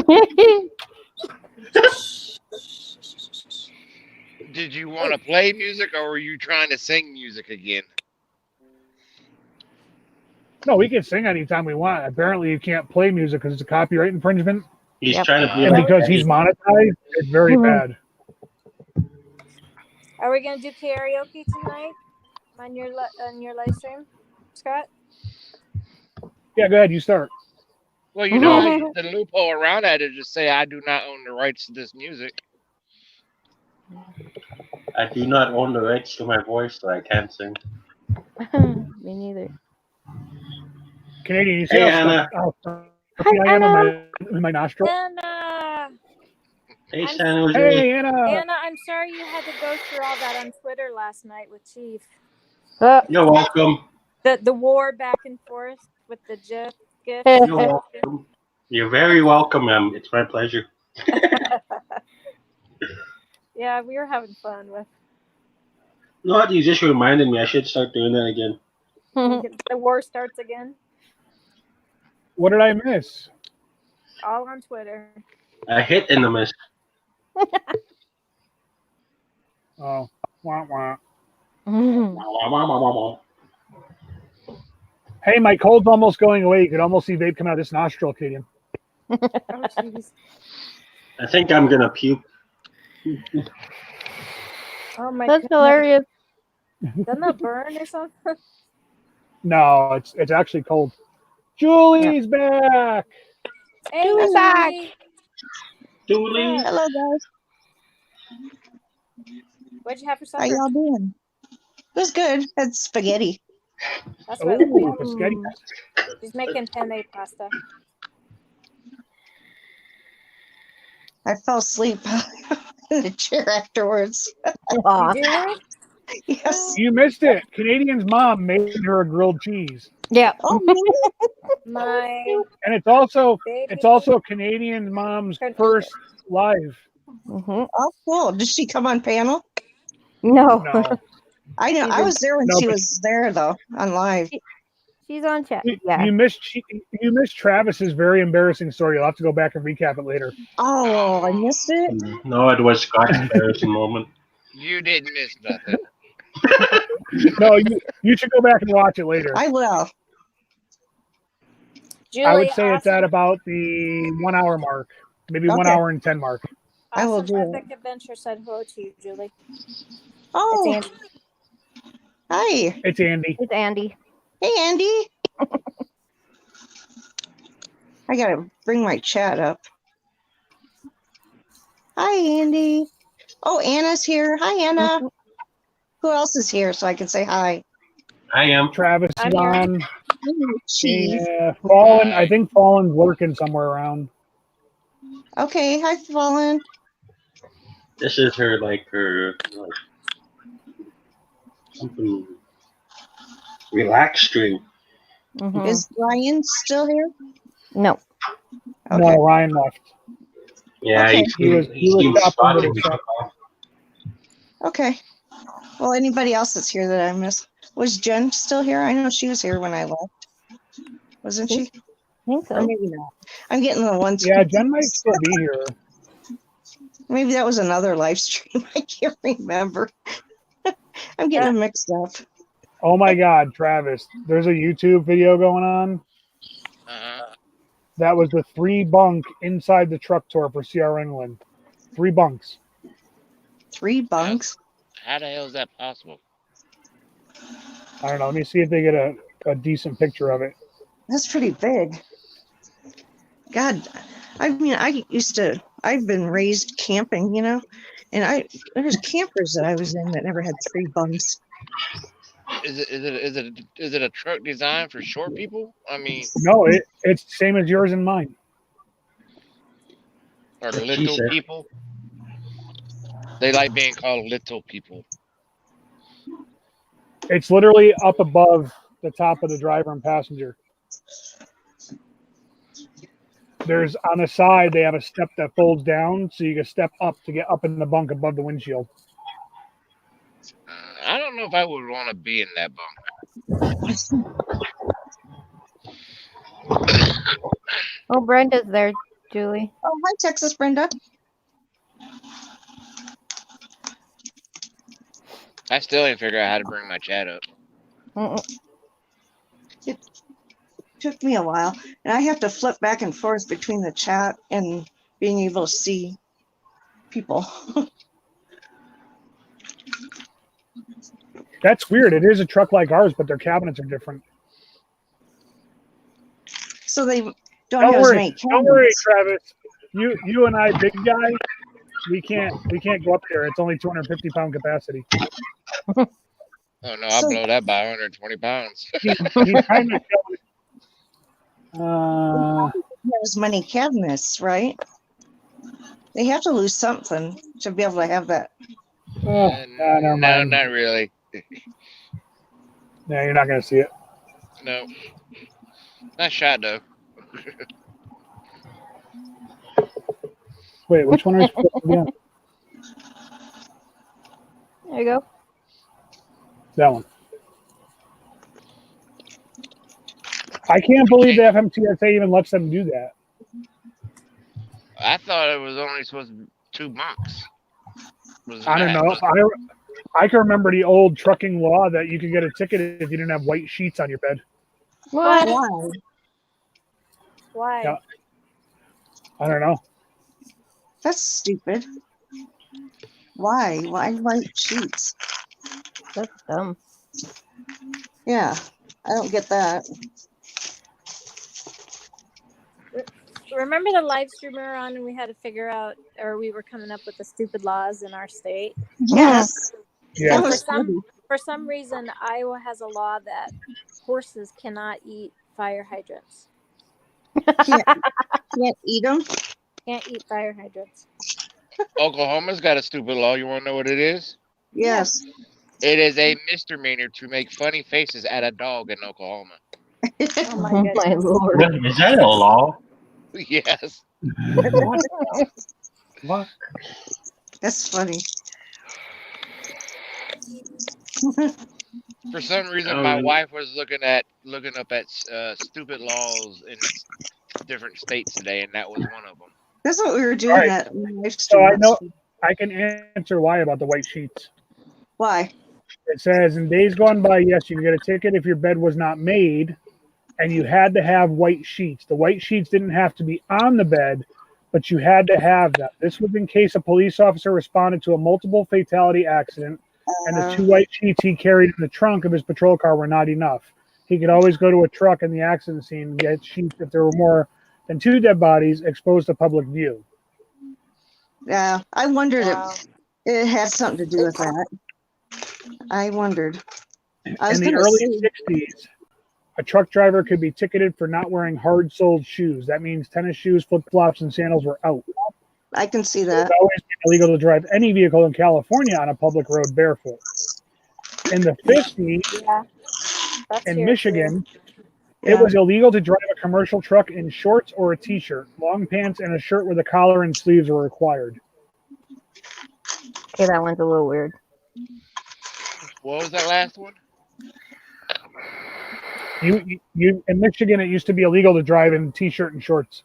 Did you want to play music, or were you trying to sing music again? No, we can sing anytime we want. Apparently, you can't play music because it's a copyright infringement, He's Yep. trying to be and like because he's monetized, it's very bad. Are we gonna do karaoke tonight on your live stream, Scott? Yeah, go ahead. You start. Well, you know, the loophole around that is just say I do not own the rights to this music. I do not own the rights to my voice, so I can't sing. Me neither. Canadian, you see Hey, how Anna. stuffy I am in my nostril? Anna, Hey, I'm- San Jose. Hey, Anna. Anna, I'm sorry you had to go through all that on Twitter last night with Chief. You're welcome. The war back and forth with the gifs. You're welcome. You're very welcome, ma'am. It's my pleasure. Yeah, we were having fun with No, you just reminded me. I should start doing that again. the war starts again. What did I miss? All on Twitter. I hit in the miss. Oh, wah, wah. Hey, my cold's almost going away. You could almost see vape come out of this nostril, Canadian. Oh jeez. I think I'm gonna puke. Oh my That's goodness. hilarious. Doesn't that burn or something? No, it's actually cold. Julie's back. Hey, Julie's back. Julie. Hello, guys. What'd you have for How supper? y'all doing? It was good. Had spaghetti. That's what Ooh, spaghetti. she's making penne pasta. I fell asleep in the chair afterwards. Aw. You do? Yes. You missed it. Canadian's mom made her a grilled cheese, Yeah. Oh, really? My and it's also baby. Canadian's mom's Couldn't eat first live. Mhm. Oh, cool. Did she come on panel? No. No, I know. She's I in- was there when No, she but- was there, though, on live. She's on chat. you, Yeah. you missed Travis's very embarrassing story. You'll have to go back and recap it later. Oh, I missed it. No, it was Scott's embarrassing moment. You didn't miss nothing. No, you should go back and watch it later. I will. Julie, I would say it's awesome, at about the 1 hour mark, maybe 1 Okay. hour and 10 mark. I will awesome do it. Epic Adventure said hello to you, Julie. Oh, It's Andy. hi. It's Andy. It's Andy. Hey, Andy. I gotta bring my chat up. Hi, Andy. Oh, Anna's here. Hi, Anna. Who else is here so I can say hi? I am. Travis I'm is here. on. Chief. Yeah, Fallen. I think Fallen's lurking somewhere around. Okay, hi, Fallen. This is her something relaxed stream. Mhm. Is Ryan still here? No. Okay. No, Ryan left. Yeah, Okay. He was seems shopping spotty. with his son. Okay. Well, anybody else that's here that I missed? Was Jen still here? I know she was here when I left. Wasn't she? I think Or so. maybe not. I'm getting the ones. Yeah, Jen might still be here. Maybe that was another live stream. I can't remember. I'm getting them mixed up. Oh my God, Travis! There's a YouTube video going on. That was the 3 bunk inside the truck tour for CR England. 3 bunks. 3 bunks. How the hell is that possible? I don't know. Let me see if they get a decent picture of it. That's pretty big. God, I mean, I've been raised camping, you know, and there's campers that I was in that never had 3 bunks. Is it a truck designed for short people? I mean, No, it's the same as yours and mine. or What she little said. people? They like being called little people. It's literally up above the top of the driver and passenger. There's on the side, they have a step that folds down, so you can step up to get up in the bunk above the windshield. I don't know if I would want to be in that bunk. Oh, Brenda's there, Julie. Oh, hi, Texas Brenda. I still ain't figure out how to bring my chat up. It took me a while, and I have to flip back and forth between the chat and being able to see people. That's weird. It is a truck like ours, but their cabinets are different. So they don't Don't have as worry, many don't worry, cabinets. Travis. You and I, big guy, we can't go up there. It's only 250-pound capacity. Oh no, I'll So blow that by 120 pounds. He's kind of showing. as many cabinets, right? They have to lose something to be able to have that. Never no, mind. not really. Yeah, you're not gonna see it. No. Nice shot though. Wait, which one are you supposed to be on? There you go. That one. I can't believe the FMTSA even lets them do that. I thought it was only supposed to be 2 months. I don't know. I can remember the old trucking law that you could get a ticket if you didn't have white sheets on your bed. What? Why? Why? Yeah. I don't know. That's stupid. Why? Why white sheets? That's dumb. Yeah, I don't get that. Remember the live stream we were on and we had to figure out, or we were coming up with the stupid laws in our state? Yes. Yeah. That was funny. For some reason, Iowa has a law that horses cannot eat fire hydrants. Can't eat them. Can't eat fire hydrants. Oklahoma's got a stupid law. You want to know what it is? Yes. It is a misdemeanor to make funny faces at a dog in Oklahoma. Oh my Oh goodness. my lord. Is that a law? Yes. What? That's funny. For some reason, Oh, my really? wife was looking up at stupid laws in different states today, and that was one of them. That's what we were doing Right. at live So stream. I know I can answer why about the white sheets. Why? It says in days gone by, yes, you can get a ticket if your bed was not made and you had to have white sheets. The white sheets didn't have to be on the bed, but you had to have them. This was in case a police officer responded to a multiple fatality accident and the 2 white sheets he carried in the trunk of his patrol car were not enough. He could always go to a truck in the accident scene and get sheets if there were more than 2 dead bodies exposed to public view. Yeah, I wondered Wow. if it had something to do with that. I wondered. I was In the going to early say, 60s, a truck driver could be ticketed for not wearing hard-soled shoes. That means tennis shoes, flip-flops, and sandals were out. I can see It's that. always been illegal to drive any vehicle in California on a public road barefoot. In the 50s, Yeah. That's in here, Michigan, Yeah. it was illegal to drive a commercial truck in shorts or a t-shirt. Long pants and a shirt with a collar and sleeves were required. Okay, that one's a little weird. What was that last one? You in Michigan, it used to be illegal to drive in t-shirt and shorts.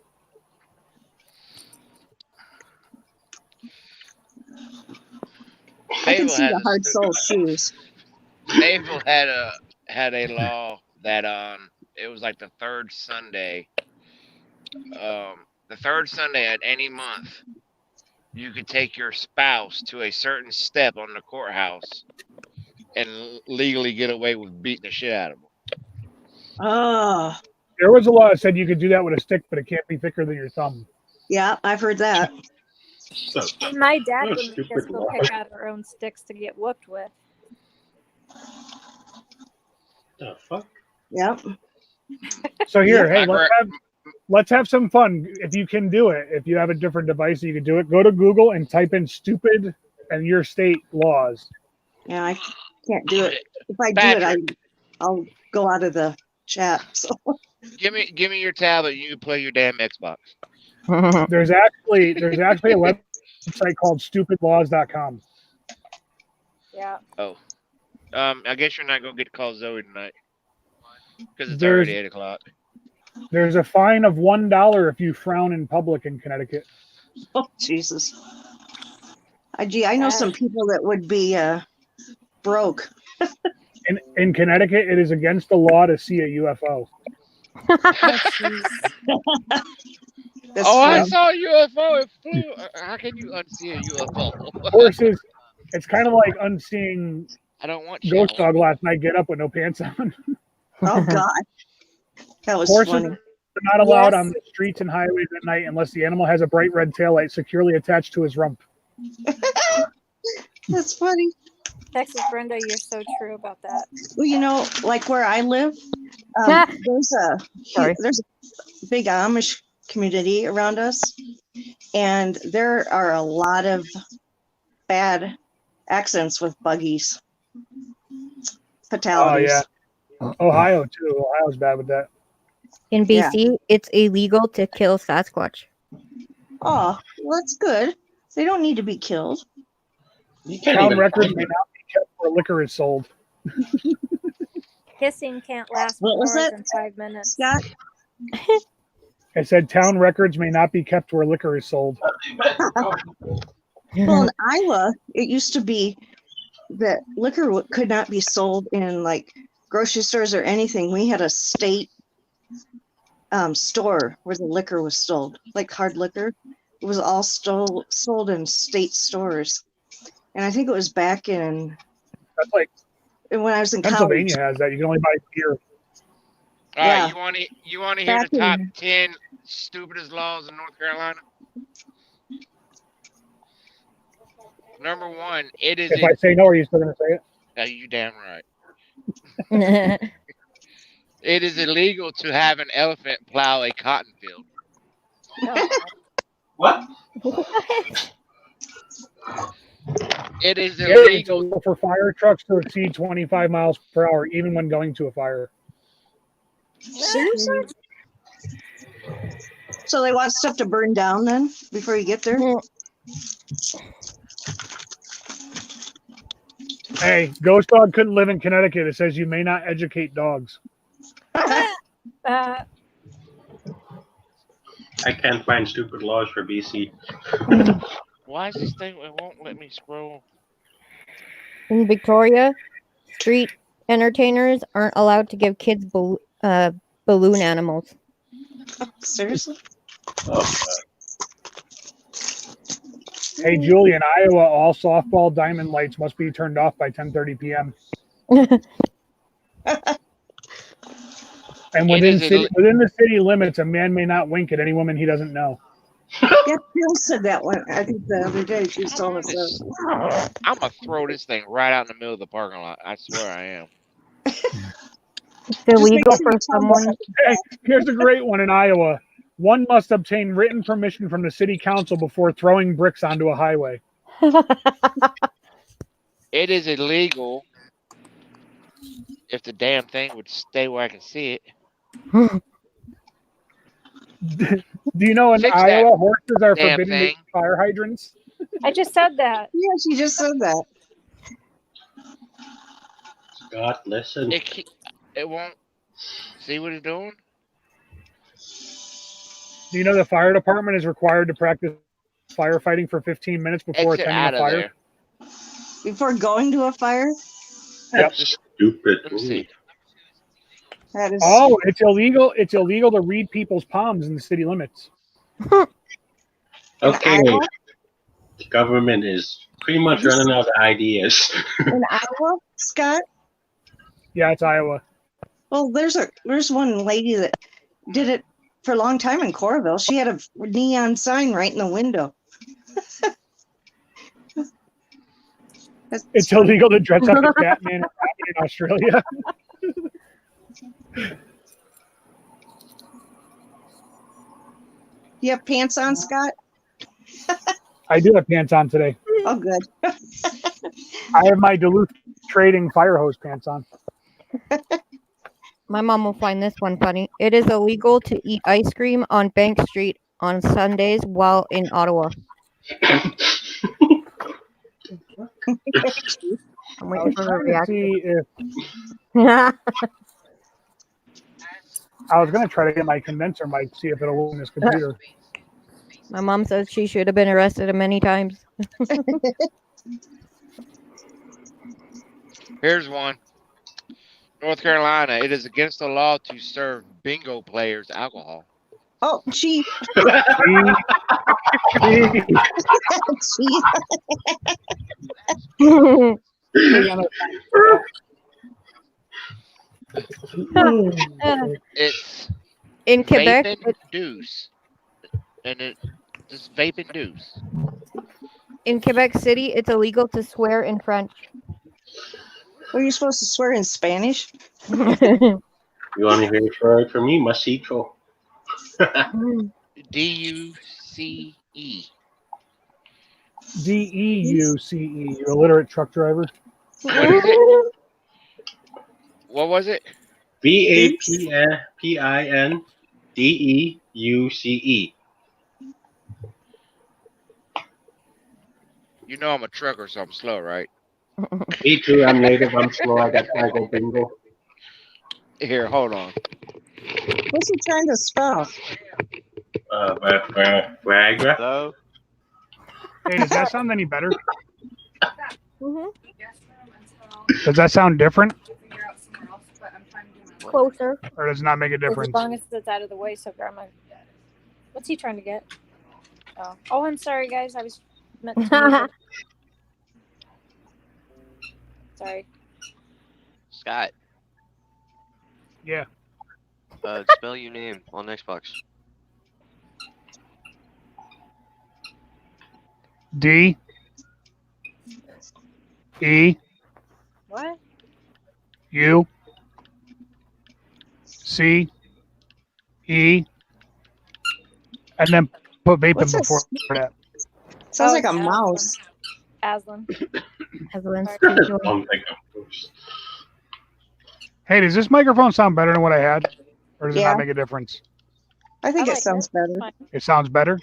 I can Fayetteville see has the a hard stu- sole shoes. Fayetteville had a law that it was like the third Sunday at any month you could take your spouse to a certain step on the courthouse and legally get away with beating the shit out of them. Oh, There was a law that said you could do that with a stick, but it can't be thicker than your thumb. yeah, I've heard that. And my dad What a would make us stupid go law. pick out our own sticks to get whooped with. The fuck? Yep. So here, My hey, gra- let's have some fun. If you can do it, if you have a different device, you can do it. Go to Google and type in "stupid" and your state laws. Yeah, I can't do it. If I do Patrick. it, I'll go out of the chat. So Give me your tablet. You can play your damn Xbox. There's actually a website called stupidlaws.com. Yeah. Oh, I guess you're not gonna get to call Zoe tonight because it's There's- already 8 o'clock. There's a fine of $1 if you frown in public in Connecticut. oh Jesus. Gee, I know some people that would be broke. In Connecticut, it is against the law to see a UFO. Oh, jeez. That's I funny. saw a UFO. It flew. How can you unsee a UFO? Horses, it's kind of like unseeing I don't want Ghost showers. Dog last night get up with no pants on. Oh God, that was Horses funny. are not allowed Yes. on the streets and highways at night unless the animal has a bright red taillight securely attached to his rump. That's funny. Texas Brenda, you're so true about that. Well, you know, like where I live, there's Sorry. a big Amish community around us, and there are a lot of bad accidents with buggies, fatalities. Oh, yeah. Ohio, too. Ohio's bad with that. In Yeah. BC, it's illegal to kill Sasquatch. Oh, well, that's good. They don't need to be killed. You can't Town even records find may them. not be kept where liquor is sold. Kissing can't last What more was that, than 5 minutes. Scott? I said town records may not be kept where liquor is sold. Well, in Iowa, it used to be that liquor could not be sold in like grocery stores or anything. We had a state store where the liquor was sold, like hard liquor. It was all sold in state stores. And I think it was back in That's like when I was in Pennsylvania college. has that. You can only buy beer. All Yeah. right, you want to hear Back the top in- 10 stupidest laws in North Carolina? Number 1, it is If I say no, are you still going to say it? you damn right. It is illegal to have an elephant plow a cotton field. Oh, What? It is Yeah, it's illegal. illegal for fire trucks to exceed 25 miles per hour, even when going to a fire. Seriously? So they want stuff to burn down then before you get there? Hey, Ghost Dog couldn't live in Connecticut. It says you may not educate dogs. uh, I can't find stupid laws for BC. Why is this thing? It won't let me scroll. In Victoria, street entertainers aren't allowed to give kids balloon animals. Seriously? Hey, Julie, in Iowa, all softball diamond lights must be turned off by 10:30 p.m. And within the city limits, a man may not wink at any woman he doesn't know. Yeah, Bill said that one. I think the other day she was telling us that. I'm gonna throw this thing right out in the middle of the parking lot. I swear I am. It's illegal for someone. Hey, here's a great one in Iowa. One must obtain written permission from the city council before throwing bricks onto a highway. It is illegal if the damn thing would stay where I can see it. Do you know in Fix Iowa, horses are damn forbidden to thing. eat fire hydrants? I just said that. Yeah, she just said that. Scott, listen. It won't. See what it's doing? Do you know the fire department is required to practice firefighting for 15 minutes before Exit attending out a of fire? there. Before going to a fire? That's stupid. Let me see. That is. Oh, it's illegal. It's illegal to read people's palms in the city limits. Okay, Iowa? the government is pretty much running out of ideas. In Iowa, Scott? Yeah, it's Iowa. Well, there's one lady that did it for a long time in Coralville. She had a neon sign right in the window. It's illegal to dress up as Batman or Robin in Australia. You have pants on, Scott? I do have pants on today. Oh, good. I have my Duluth Trading fire hose pants on. My mom will find this one funny. It is illegal to eat ice cream on Bank Street on Sundays while in Ottawa. I'm I waiting was for her trying to reaction. see if I was going to try to get my condenser mic, see if it'll work on this computer. My mom says she should have been arrested many times. Here's one. North Carolina. It is against the law to serve bingo players alcohol. Oh, gee. Gee. It's In Quebec, vaping deuce, and it just vaping deuce. in Quebec City, it's illegal to swear in French. Were you supposed to swear in Spanish? You want to hear it right from me? Masito. DUCE. DEUCE. You illiterate truck driver. What is it? What was it? VAPINDEUCE. You know I'm a trucker, so I'm slow, right? Me too. I'm native. I'm slow. I got Tiger Bingo. Here, hold on. What's he trying to spell? Viagra. So, Hey, does that sound any better? Mhm. Does that sound different, Closer. or does it not make a As difference? long as it's out of the way, so Grandma. What's he trying to get? Oh, I'm sorry, guys. I was meant to. mute it. Sorry. Scott, Yeah. spell your name on Xbox. D E What? U C E, and then put vaping What's before this? that. Sounds Oh, like a it's Aslan. mouse. Aslan. Evelyn's Sorry. too short. Don't think I'm close. Hey, does this microphone sound better than what I had, or does it Yeah. not make a difference? I think I it like sounds it. better. Fine. It sounds better.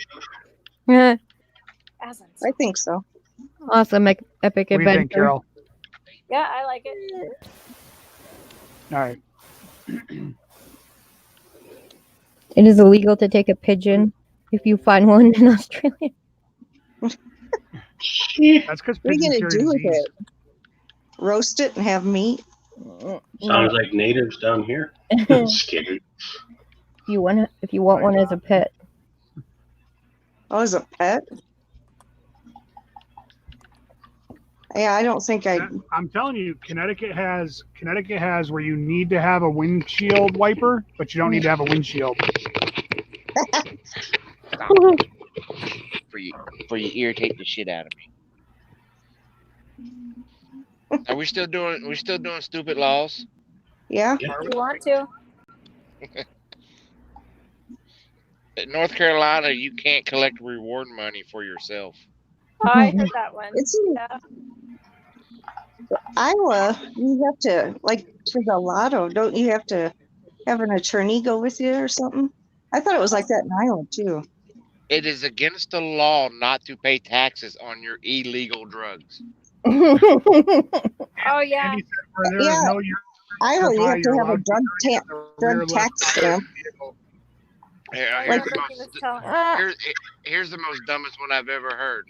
Yeah. Aslan's. I think so. Awesome, epic What do you think, adventure. Carol? Yeah, I like it. All right. It is illegal to take a pigeon if you find one in Australia. That's because What are you pigeons gonna carry do with disease. it? Roast it and have meat? Sounds like natives down here. Just kidding. If you want one as a pet. Oh, as a pet? Yeah, I don't think I. I'm telling you, Connecticut has where you need to have a windshield wiper, but you don't need to have a windshield. For you irritate the shit out of me. Are we still doing stupid laws? Yeah. You want to? In North Carolina, you can't collect reward money for yourself. Oh, I heard that one. It's in Yeah. Iowa. You have to, like, for the lotto, don't you have to have an attorney go with you or something? I thought it was like that in Iowa too. It is against the law not to pay taxes on your illegal drugs. Oh yeah. Andy said where there is Yeah. no year Iowa, you supply, have to you're have a allowed drug to carry the rear drug lift tax stamp. vehicle. Here- I Here's, remember the he was most, telling. here's the most dumbest one I've ever heard.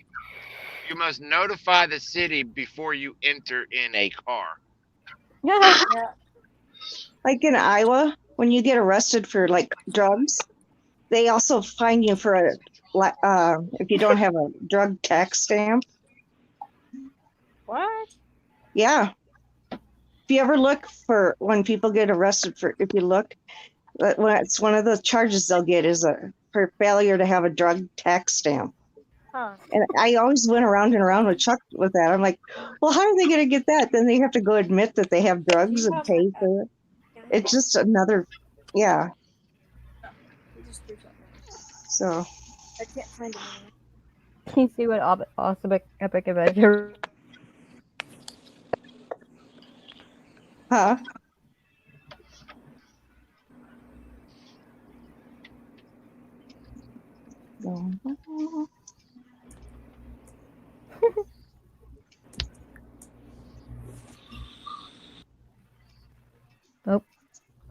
You must notify the city before you enter in a car. Yeah. Like in Iowa, when you get arrested for like drugs, they also fine you for a if you don't have a drug tax stamp. What? Yeah. If you ever look for when people get arrested for, if you look, it's one of the charges they'll get is for failure to have a drug tax stamp. Huh. And I always went around and around with Chuck with that. I'm like, well, how are they going to get that? Then they have to go admit that they have drugs You and have pay that. for it. It's just another, yeah. You just threw something. So, I can't find it anymore. Can you see what awesome epic adventure? huh?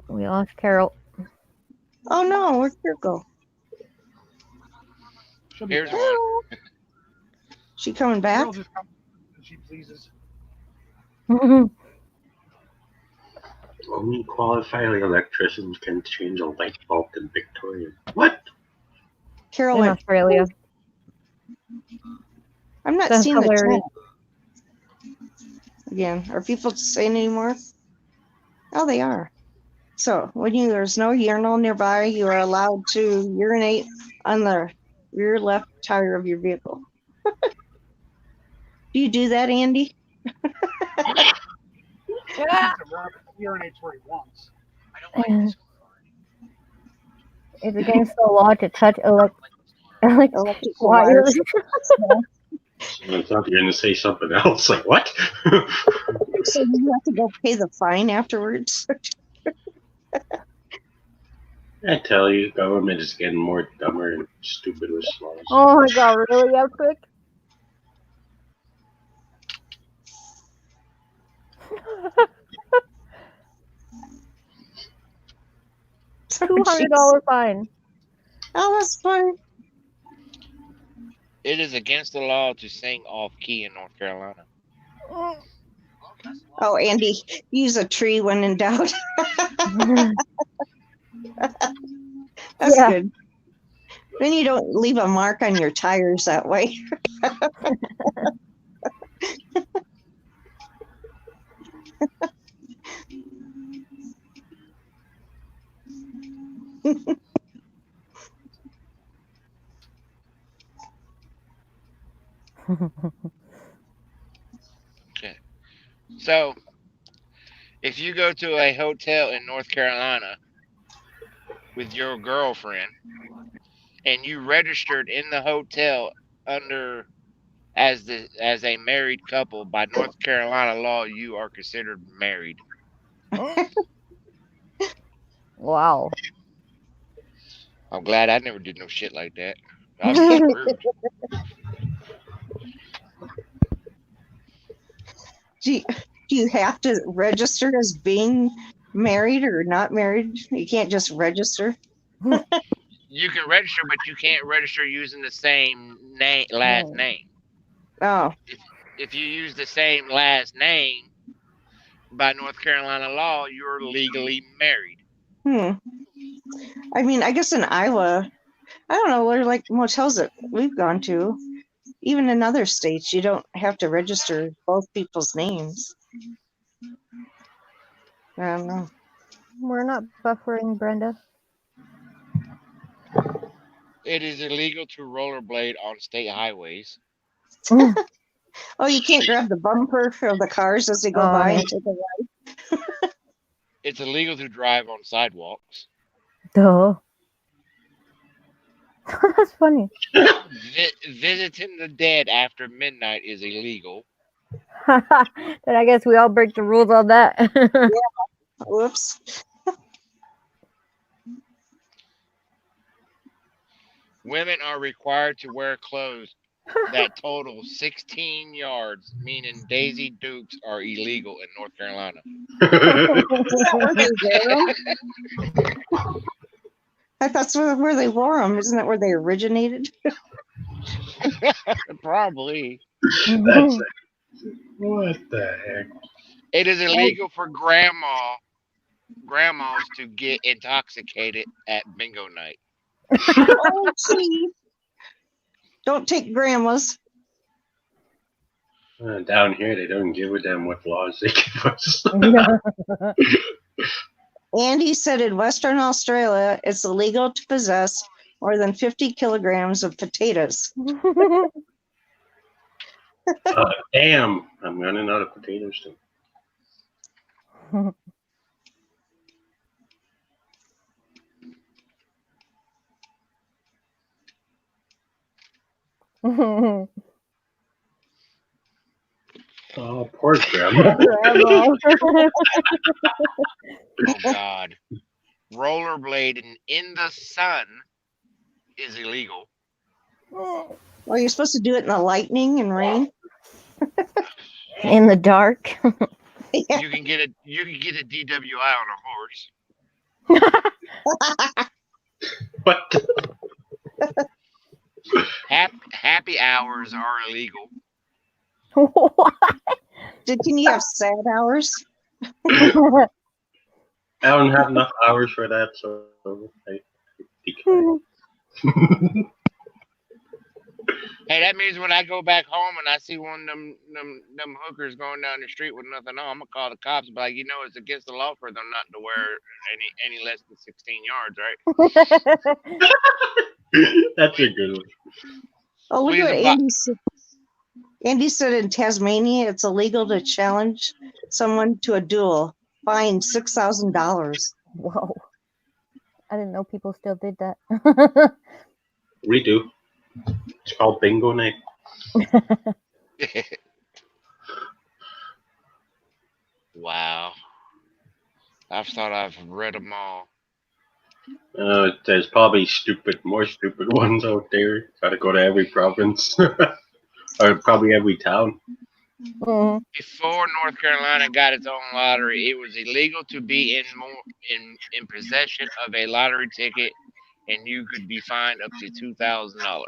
We lost Carol. Oh no, where'd you go? She'll be Here's back. one. She coming back? Carol just comes when she pleases. Only qualified electricians can change a light bulb in Victoria. What? Carol In went, Australia. I'm not That's seeing the hilarious. chat again. Are people saying anymore? Oh, they are. So when there's no urinal nearby, you are allowed to urinate on the rear left tire of your vehicle. Do you do that, Andy? Urinates where he wants. It's against the law to touch electric Electrical wires. I thought you were going to say something else. Like, what? So you have to go pay the fine afterwards. I tell you, government is getting more dumber and stupid with laws. Oh my god, really epic? $200 fine. Oh, that's fine. It is against the law to sing off key in North Carolina. Oh, Andy, use a tree when in doubt. That's Yeah. good. Then you don't leave a mark on your tires that way. Okay. So, if you go to a hotel in North Carolina with your girlfriend and you registered in the hotel under as a married couple, by North Carolina law, you are considered married. Wow. I'm glad I never did no shit like that. I was screwed. Do you have to register as being married or not married? You can't just register. You can register, but you can't register using the same last name. Oh, If you use the same last name, by North Carolina law, you're legally married. I mean, I guess in Iowa, I don't know, what are like motels that we've gone to. Even in other states, you don't have to register both people's names. I don't know. We're not buffering, Brenda. It is illegal to rollerblade on state highways. Oh, you can't grab the bumper of the cars as they go by and take a ride. It's illegal to drive on sidewalks. Duh. That's funny. Visiting the dead after midnight is illegal. Then I guess we all break the rules on that. Yeah. Whoops. Women are required to wear clothes that total 16 yards, meaning Daisy Dukes are illegal in North Carolina. Is that where they wear them? I thought that's where they wore them. Isn't that where they originated? Probably. That's what the heck? It is illegal for grandmas to get intoxicated at bingo night. Oh, gee. Don't take grandmas. Down here, they don't give a damn what laws they give us. Andy said in Western Australia, it's illegal to possess more than 50 kilograms of potatoes. Damn, I'm running out of potatoes too. Oh, poor grandma. Oh God. Rollerblading in the sun is illegal. Well, you're supposed to do it in the lightning and rain. In the dark. Yeah. You can get a DWI on a horse. What? Happy hours are illegal. What? Can you have sad hours? I don't have enough hours for that, so I decline. Hey, that means when I go back home and I see one of them hookers going down the street with nothing on, I'm gonna call the cops and be like, it's against the law for them not to wear any less than 16 yards, right? That's a good one. Oh, look Please at what abide. Andy said. Andy said in Tasmania it's illegal to challenge someone to a duel. Fine $6,000. Whoa. I didn't know people still did that. We do. It's called bingo night. Wow. I've thought I've read them all. There's probably more stupid ones out there. Gotta go to every province. Or probably every town. Mhm. Before North Carolina got its own lottery, it was illegal to be in possession of a lottery ticket, and you could be fined up to $2,000.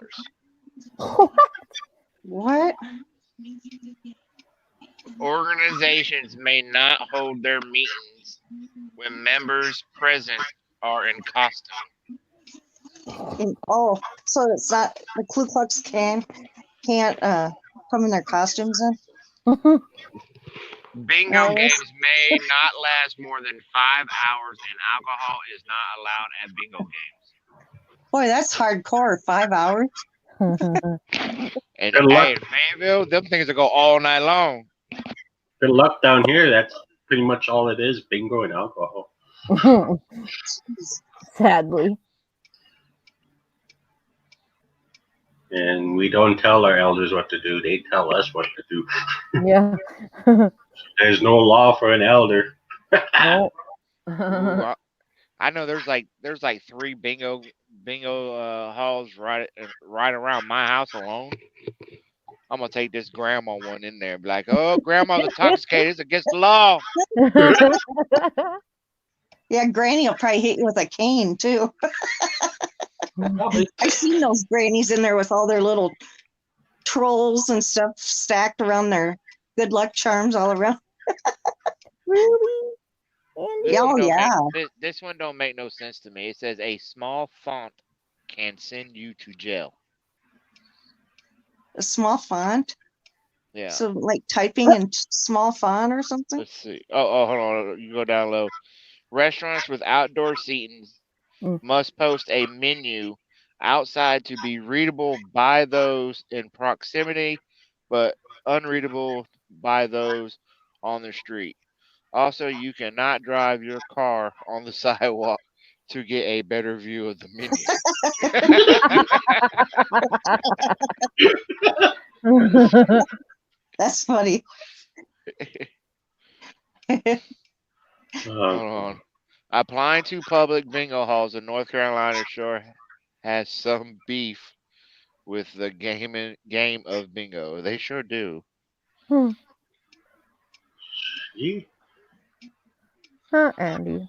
What? Organizations may not hold their meetings when members present are in costume. Oh, so it's not the Ku Klux Klan can't come in their costumes then? Bingo Oh, games may not last more than 5 hours, and alcohol is not allowed at bingo games. boy, that's hardcore. 5 hours. And Good luck. hey, in Fayetteville, them things will go all night long. Good luck down here. That's pretty much all it is: bingo and alcohol. Sadly. And we don't tell our elders what to do; they tell us what to do. Yeah. There's no law for an elder. No. Ooh, I know there's like 3 bingo halls right around my house alone. I'm gonna take this grandma one in there and be like, "Oh, grandma's intoxicated. It's against the law." Yeah, Granny will probably hit you with a cane too. Probably. I've seen those grannies in there with all their little trolls and stuff stacked around their good luck charms all around. Really? Andy? This one Oh don't yeah, this one don't make no sense to me. It says a small font can send you to jail. a small font. Yeah. So like typing in small font or something. Let's see. Oh, hold on. You go down low. Restaurants with outdoor seating Mm. must post a menu outside to be readable by those in proximity, but unreadable by those on the street. Also, you cannot drive your car on the sidewalk to get a better view of the menu. That's funny. Hold on. Applying to public bingo halls in North Carolina sure has some beef with the game of bingo. They sure do. Hmm. Gee, Huh, Andy.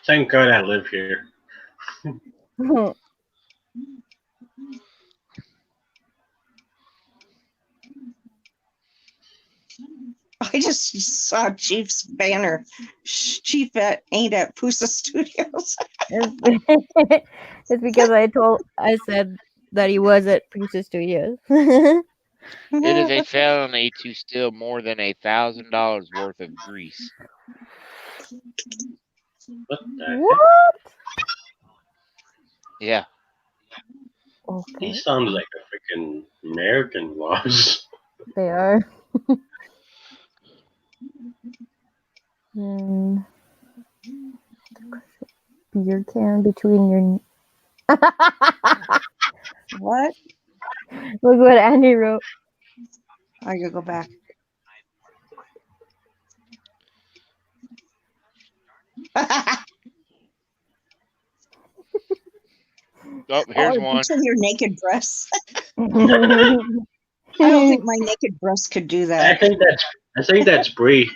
thank God I live here. I just saw Chief's banner. Chief ain't at Pusa Studios. It's because I said that he was at Princess Studios. It is a felony to steal more than $1,000 worth of grease. What the heck? What? Yeah. Okay. These sounds like a freaking American laws. They are. And beer can between your. What? Look what Andy wrote. I gotta go back. Oh, here's one. Between your naked breasts. I don't think my naked breast could do I that. think that's Bree.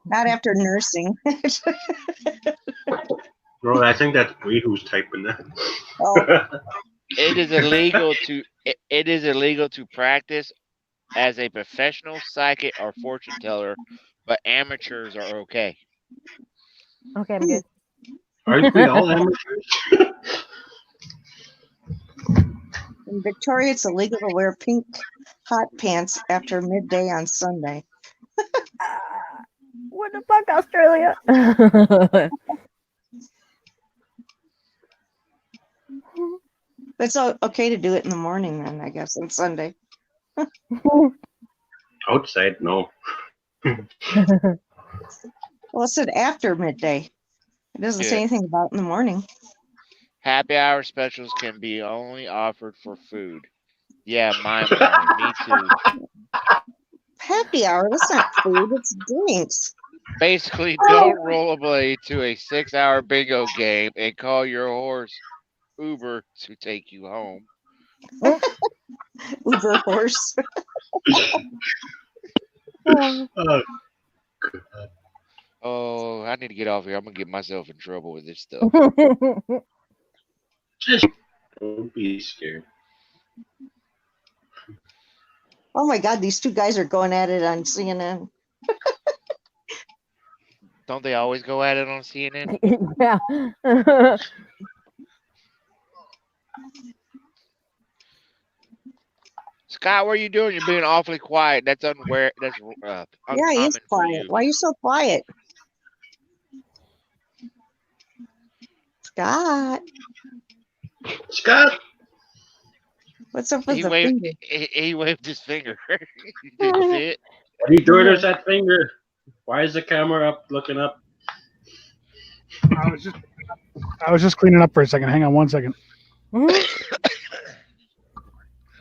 Not after nursing. Bro, I think that's Bree who's typing that. Oh, It is illegal to practice as a professional psychic or fortune teller, but amateurs are okay. Okay, I'm good. Aren't we all amateurs? In Victoria, it's illegal to wear pink hot pants after midday on Sunday. What the fuck, Australia? It's okay to do it in the morning then, I guess, on Sunday. Outside, no. Well, it said after midday. It doesn't say Yeah. anything about in the morning. Happy hour specials can be only offered for food. Yeah, mind blowing. Me too. Happy hour, that's not food, it's drinks. Basically, don't rollerblade to a 6-hour bingo game and call your horse Uber to take you home. Uber horse. Oh, Oh, I need to get off here. I'm gonna get myself in trouble with this stuff. just don't be scared. Oh my God, these two guys are going at it on CNN. Don't they always go at it on CNN? Yeah. Scott, what are you doing? You're being awfully quiet. That's unaware. That's Yeah, uncommon he's for quiet. you. Why are you so quiet? Scott, Scott, what's up with He the waved. finger? He waved his finger. Did you see it? what are you doing with that finger? Why is the camera up, looking up? I was just cleaning up for a second. Hang on 1 second.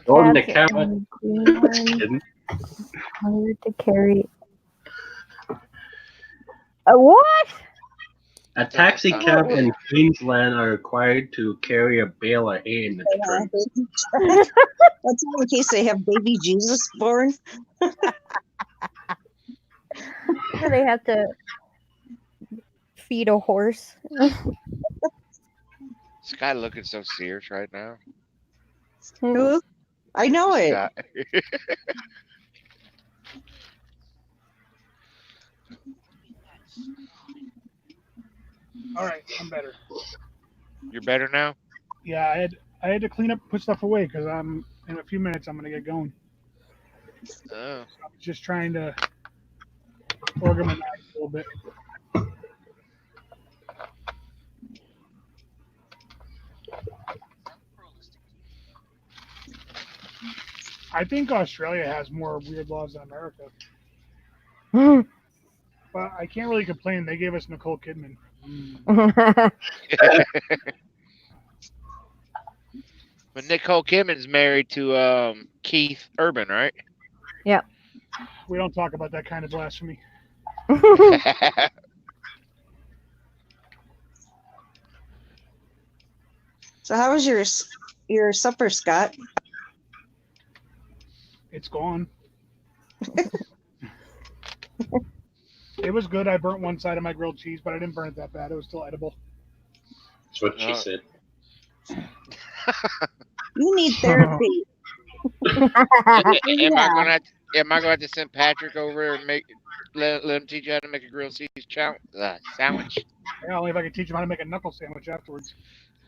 Holding the Cats camera. and Just greenhorns kidding. hired to carry. What? A taxi cab in Queensland are required to carry a bale of hay in its trunk. That's all in case they have baby Jesus born. Do they have to feed a horse? Scott looking so serious right now. Who? I know it. Scott. All right, I'm better. You're better now. Yeah, I had to clean up, put stuff away because I'm in a few minutes I'm gonna get going. Oh. I'm just trying to organize a little bit. I think Australia has more weird laws than America, but I can't really complain. They gave us Nicole Kidman. But Nicole Kidman's married to Keith Urban, right? Yep. We don't talk about that kind of blasphemy. So how was your supper, Scott? It's gone. It was good. I burnt one side of my grilled cheese, but I didn't burn it that bad. It was still edible. That's what she said. You need therapy. Am I gonna have to send Patrick over and let him teach you how to make a grilled cheese sandwich? Yeah, only if I could teach him how to make a knuckle sandwich afterwards.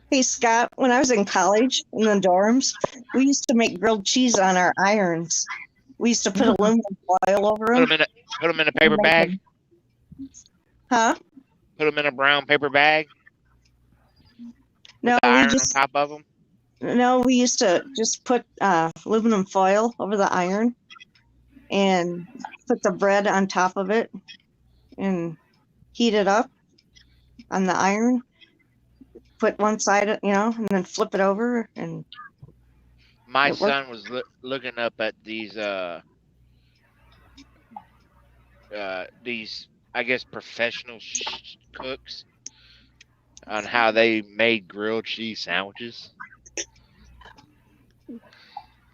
Hey, Scott, when I was in college in the dorms, we used to make grilled cheese on our irons. We used to put aluminum foil over them. Put them in a paper bag. Huh? Put them in a brown paper bag. No, With the we iron just on top of them. no, we used to just put aluminum foil over the iron and put the bread on top of it and heat it up on the iron. Put one side, and then flip it over. And My it worked. son was looking up at these I guess professional cooks on how they made grilled cheese sandwiches,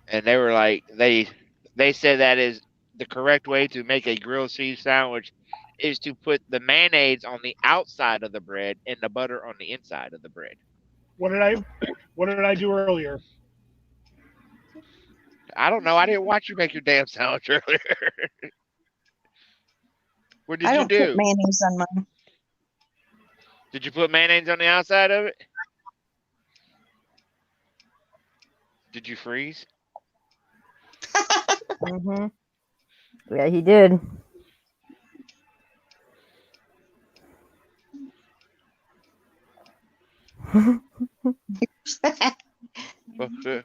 and they were like they said that is the correct way to make a grilled cheese sandwich is to put the mayonnaise on the outside of the bread and the butter on the inside of the bread. What did I do earlier? I don't know. I didn't watch you make your damn sandwich earlier. What did I you don't do? put mayonnaise on mine. Did you put mayonnaise on the outside of it? Did you freeze? Mm-hmm. Yeah, he did. Who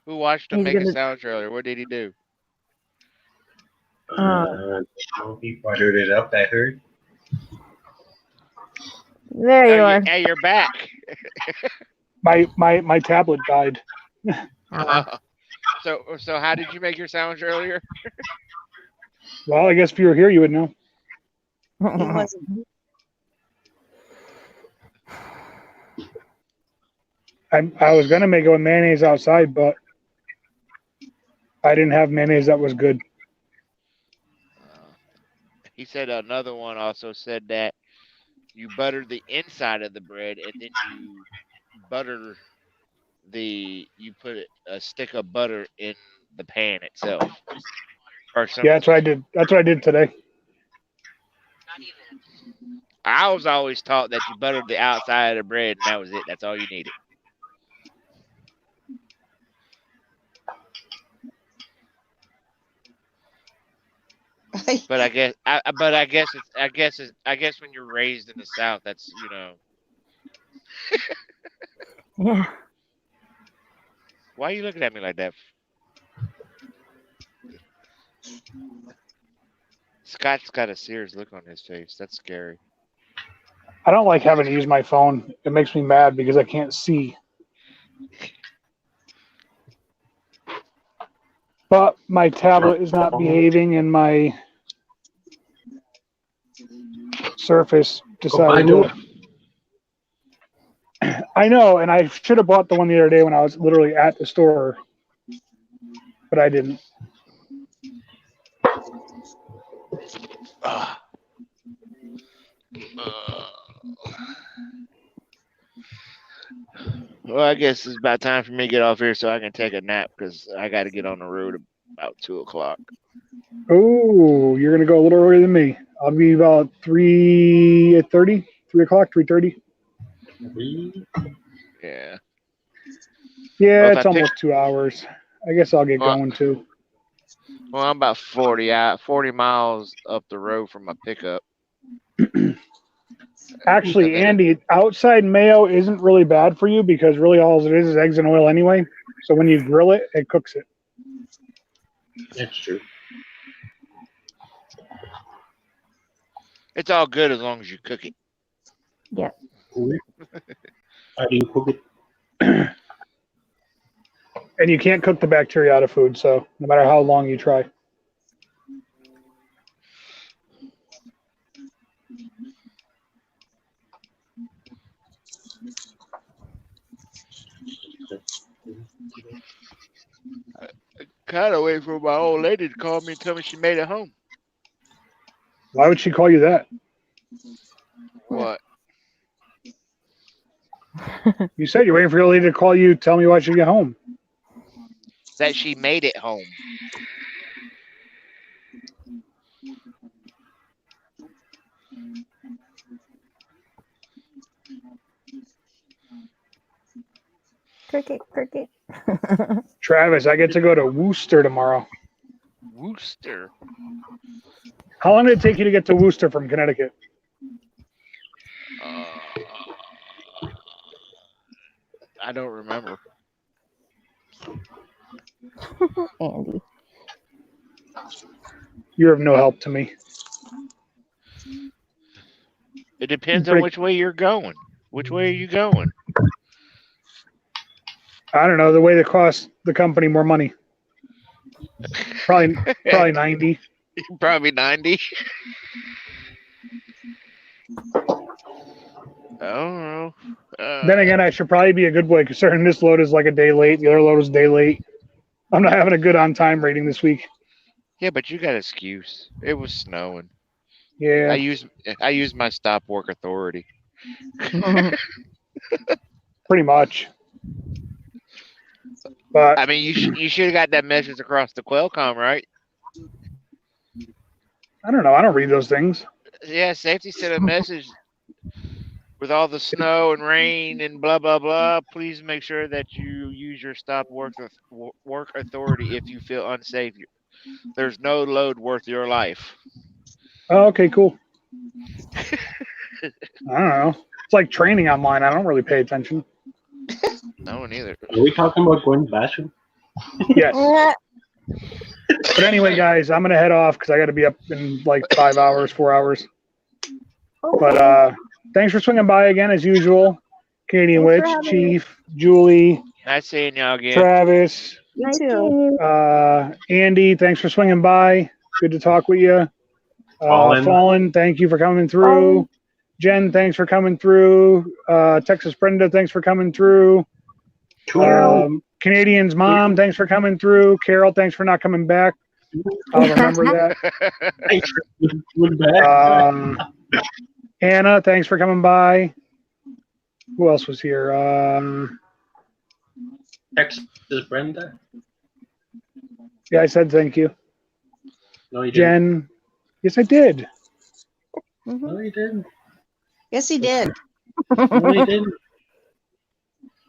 watched him He's make a gonna. sandwich earlier? What did he do? He buttered it up, I heard. There you are. Hey, you're back. My tablet died. So how did you make your sandwich earlier? Well, I guess if you were here, you would know. He wasn't. I was gonna make it with mayonnaise outside, but I didn't have mayonnaise that was good. He said another one also said that you butter the inside of the bread and then you butter you put a stick of butter in the pan itself. Yeah, that's what I did. That's what I did today. I was always taught that you buttered the outside of the bread and that was it. That's all you needed. But I guess when you're raised in the South, that's Yeah. Why are you looking at me like that? Scott's got a serious look on his face. That's scary. I don't like having to use my phone. It makes me mad because I can't see. But my tablet is not behaving, and my Surface decided to. I know, and I should have bought the one the other day when I was literally at the store, but I didn't. Well, I guess it's about time for me to get off here so I can take a nap because I got to get on the road about 2 o'clock. Oh, you're gonna go a little earlier than me. I'll be about 3:30, 3 o'clock, 3:30. Yeah. Yeah, Well, it's almost 2 hours. I guess I'll get going too. Well, I'm about 40 miles up the road from my pickup. Actually, Andy, outside mayo isn't really bad for you because really all it is eggs and oil anyway. So when you grill it, it cooks it. That's true. It's all good as long as you cook it. Yeah. How do you cook it? And you can't cook the bacteria out of food, so no matter how long you try. I kind of wait for my old lady to call me and tell me she made it home. Why would she call you that? What? You said you're waiting for your lady to call you, tell me why she get home. That she made it home. Cricket, cricket. Travis, I get to go to Worcester tomorrow. Worcester? How long did it take you to get to Worcester from Connecticut? I don't remember. Andy. You're of no help to me. It depends on which way you're going. Which way are you going? I don't know. The way that costs the company more money. Probably 90. Probably 90. I don't know. Then again, I should probably be a good boy considering this load is like a day late. The other load is a day late. I'm not having a good on time rating this week. Yeah, but you got an excuse. It was snowing. Yeah. I used my stop work authority. Pretty much. But I mean, you should have got that message across the Qualcomm, right? I don't know. I don't read those things. Yeah, safety sent a message with all the snow and rain and blah blah blah, please make sure that you use your stop work authority if you feel unsafe. There's no load worth your life. Oh, okay, cool. I don't know. It's like training online. I don't really pay attention. No one either. Are we talking about Gwen's bathroom? Yes. But anyway, guys, I'm gonna head off because I got to be up in like 5 hours, 4 hours. But thanks for swinging by again as usual. Canadian Thanks for Witch, having Chief, Julie, Nice seeing y'all again. Travis, You too. Andy. Thanks for swinging by. Good to talk with you. Fallen. Fallen, thank you for coming through. Jen, thanks for coming through. Texas Brenda, thanks for coming through. Canadian's mom, thanks for coming through. Carol, thanks for not coming back. I'll remember that. Thanks for coming back. Anna, thanks for coming by. Who else was here? Texas Brenda? Yeah, I said thank you. No, you didn't. Jen, yes, I did. No, you didn't. Yes, he did. No, you didn't.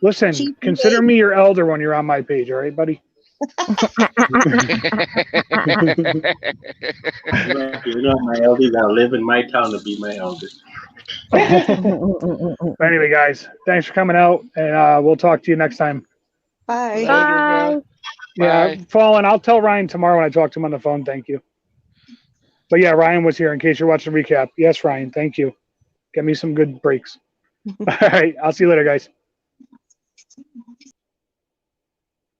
Listen, Chief, consider me your elder when you're on my page, all right, buddy? You're not my elder. You gotta live in my town to be my elder. But anyway, guys, thanks for coming out, and we'll talk to you next time. Bye. Later, Bye. bro. Yeah, Bye. Fallen, I'll tell Ryan tomorrow when I talk to him on the phone. Thank you. But yeah, Ryan was here in case you're watching the recap. Yes, Ryan, thank you. Get me some good breaks. All right, I'll see you later, guys.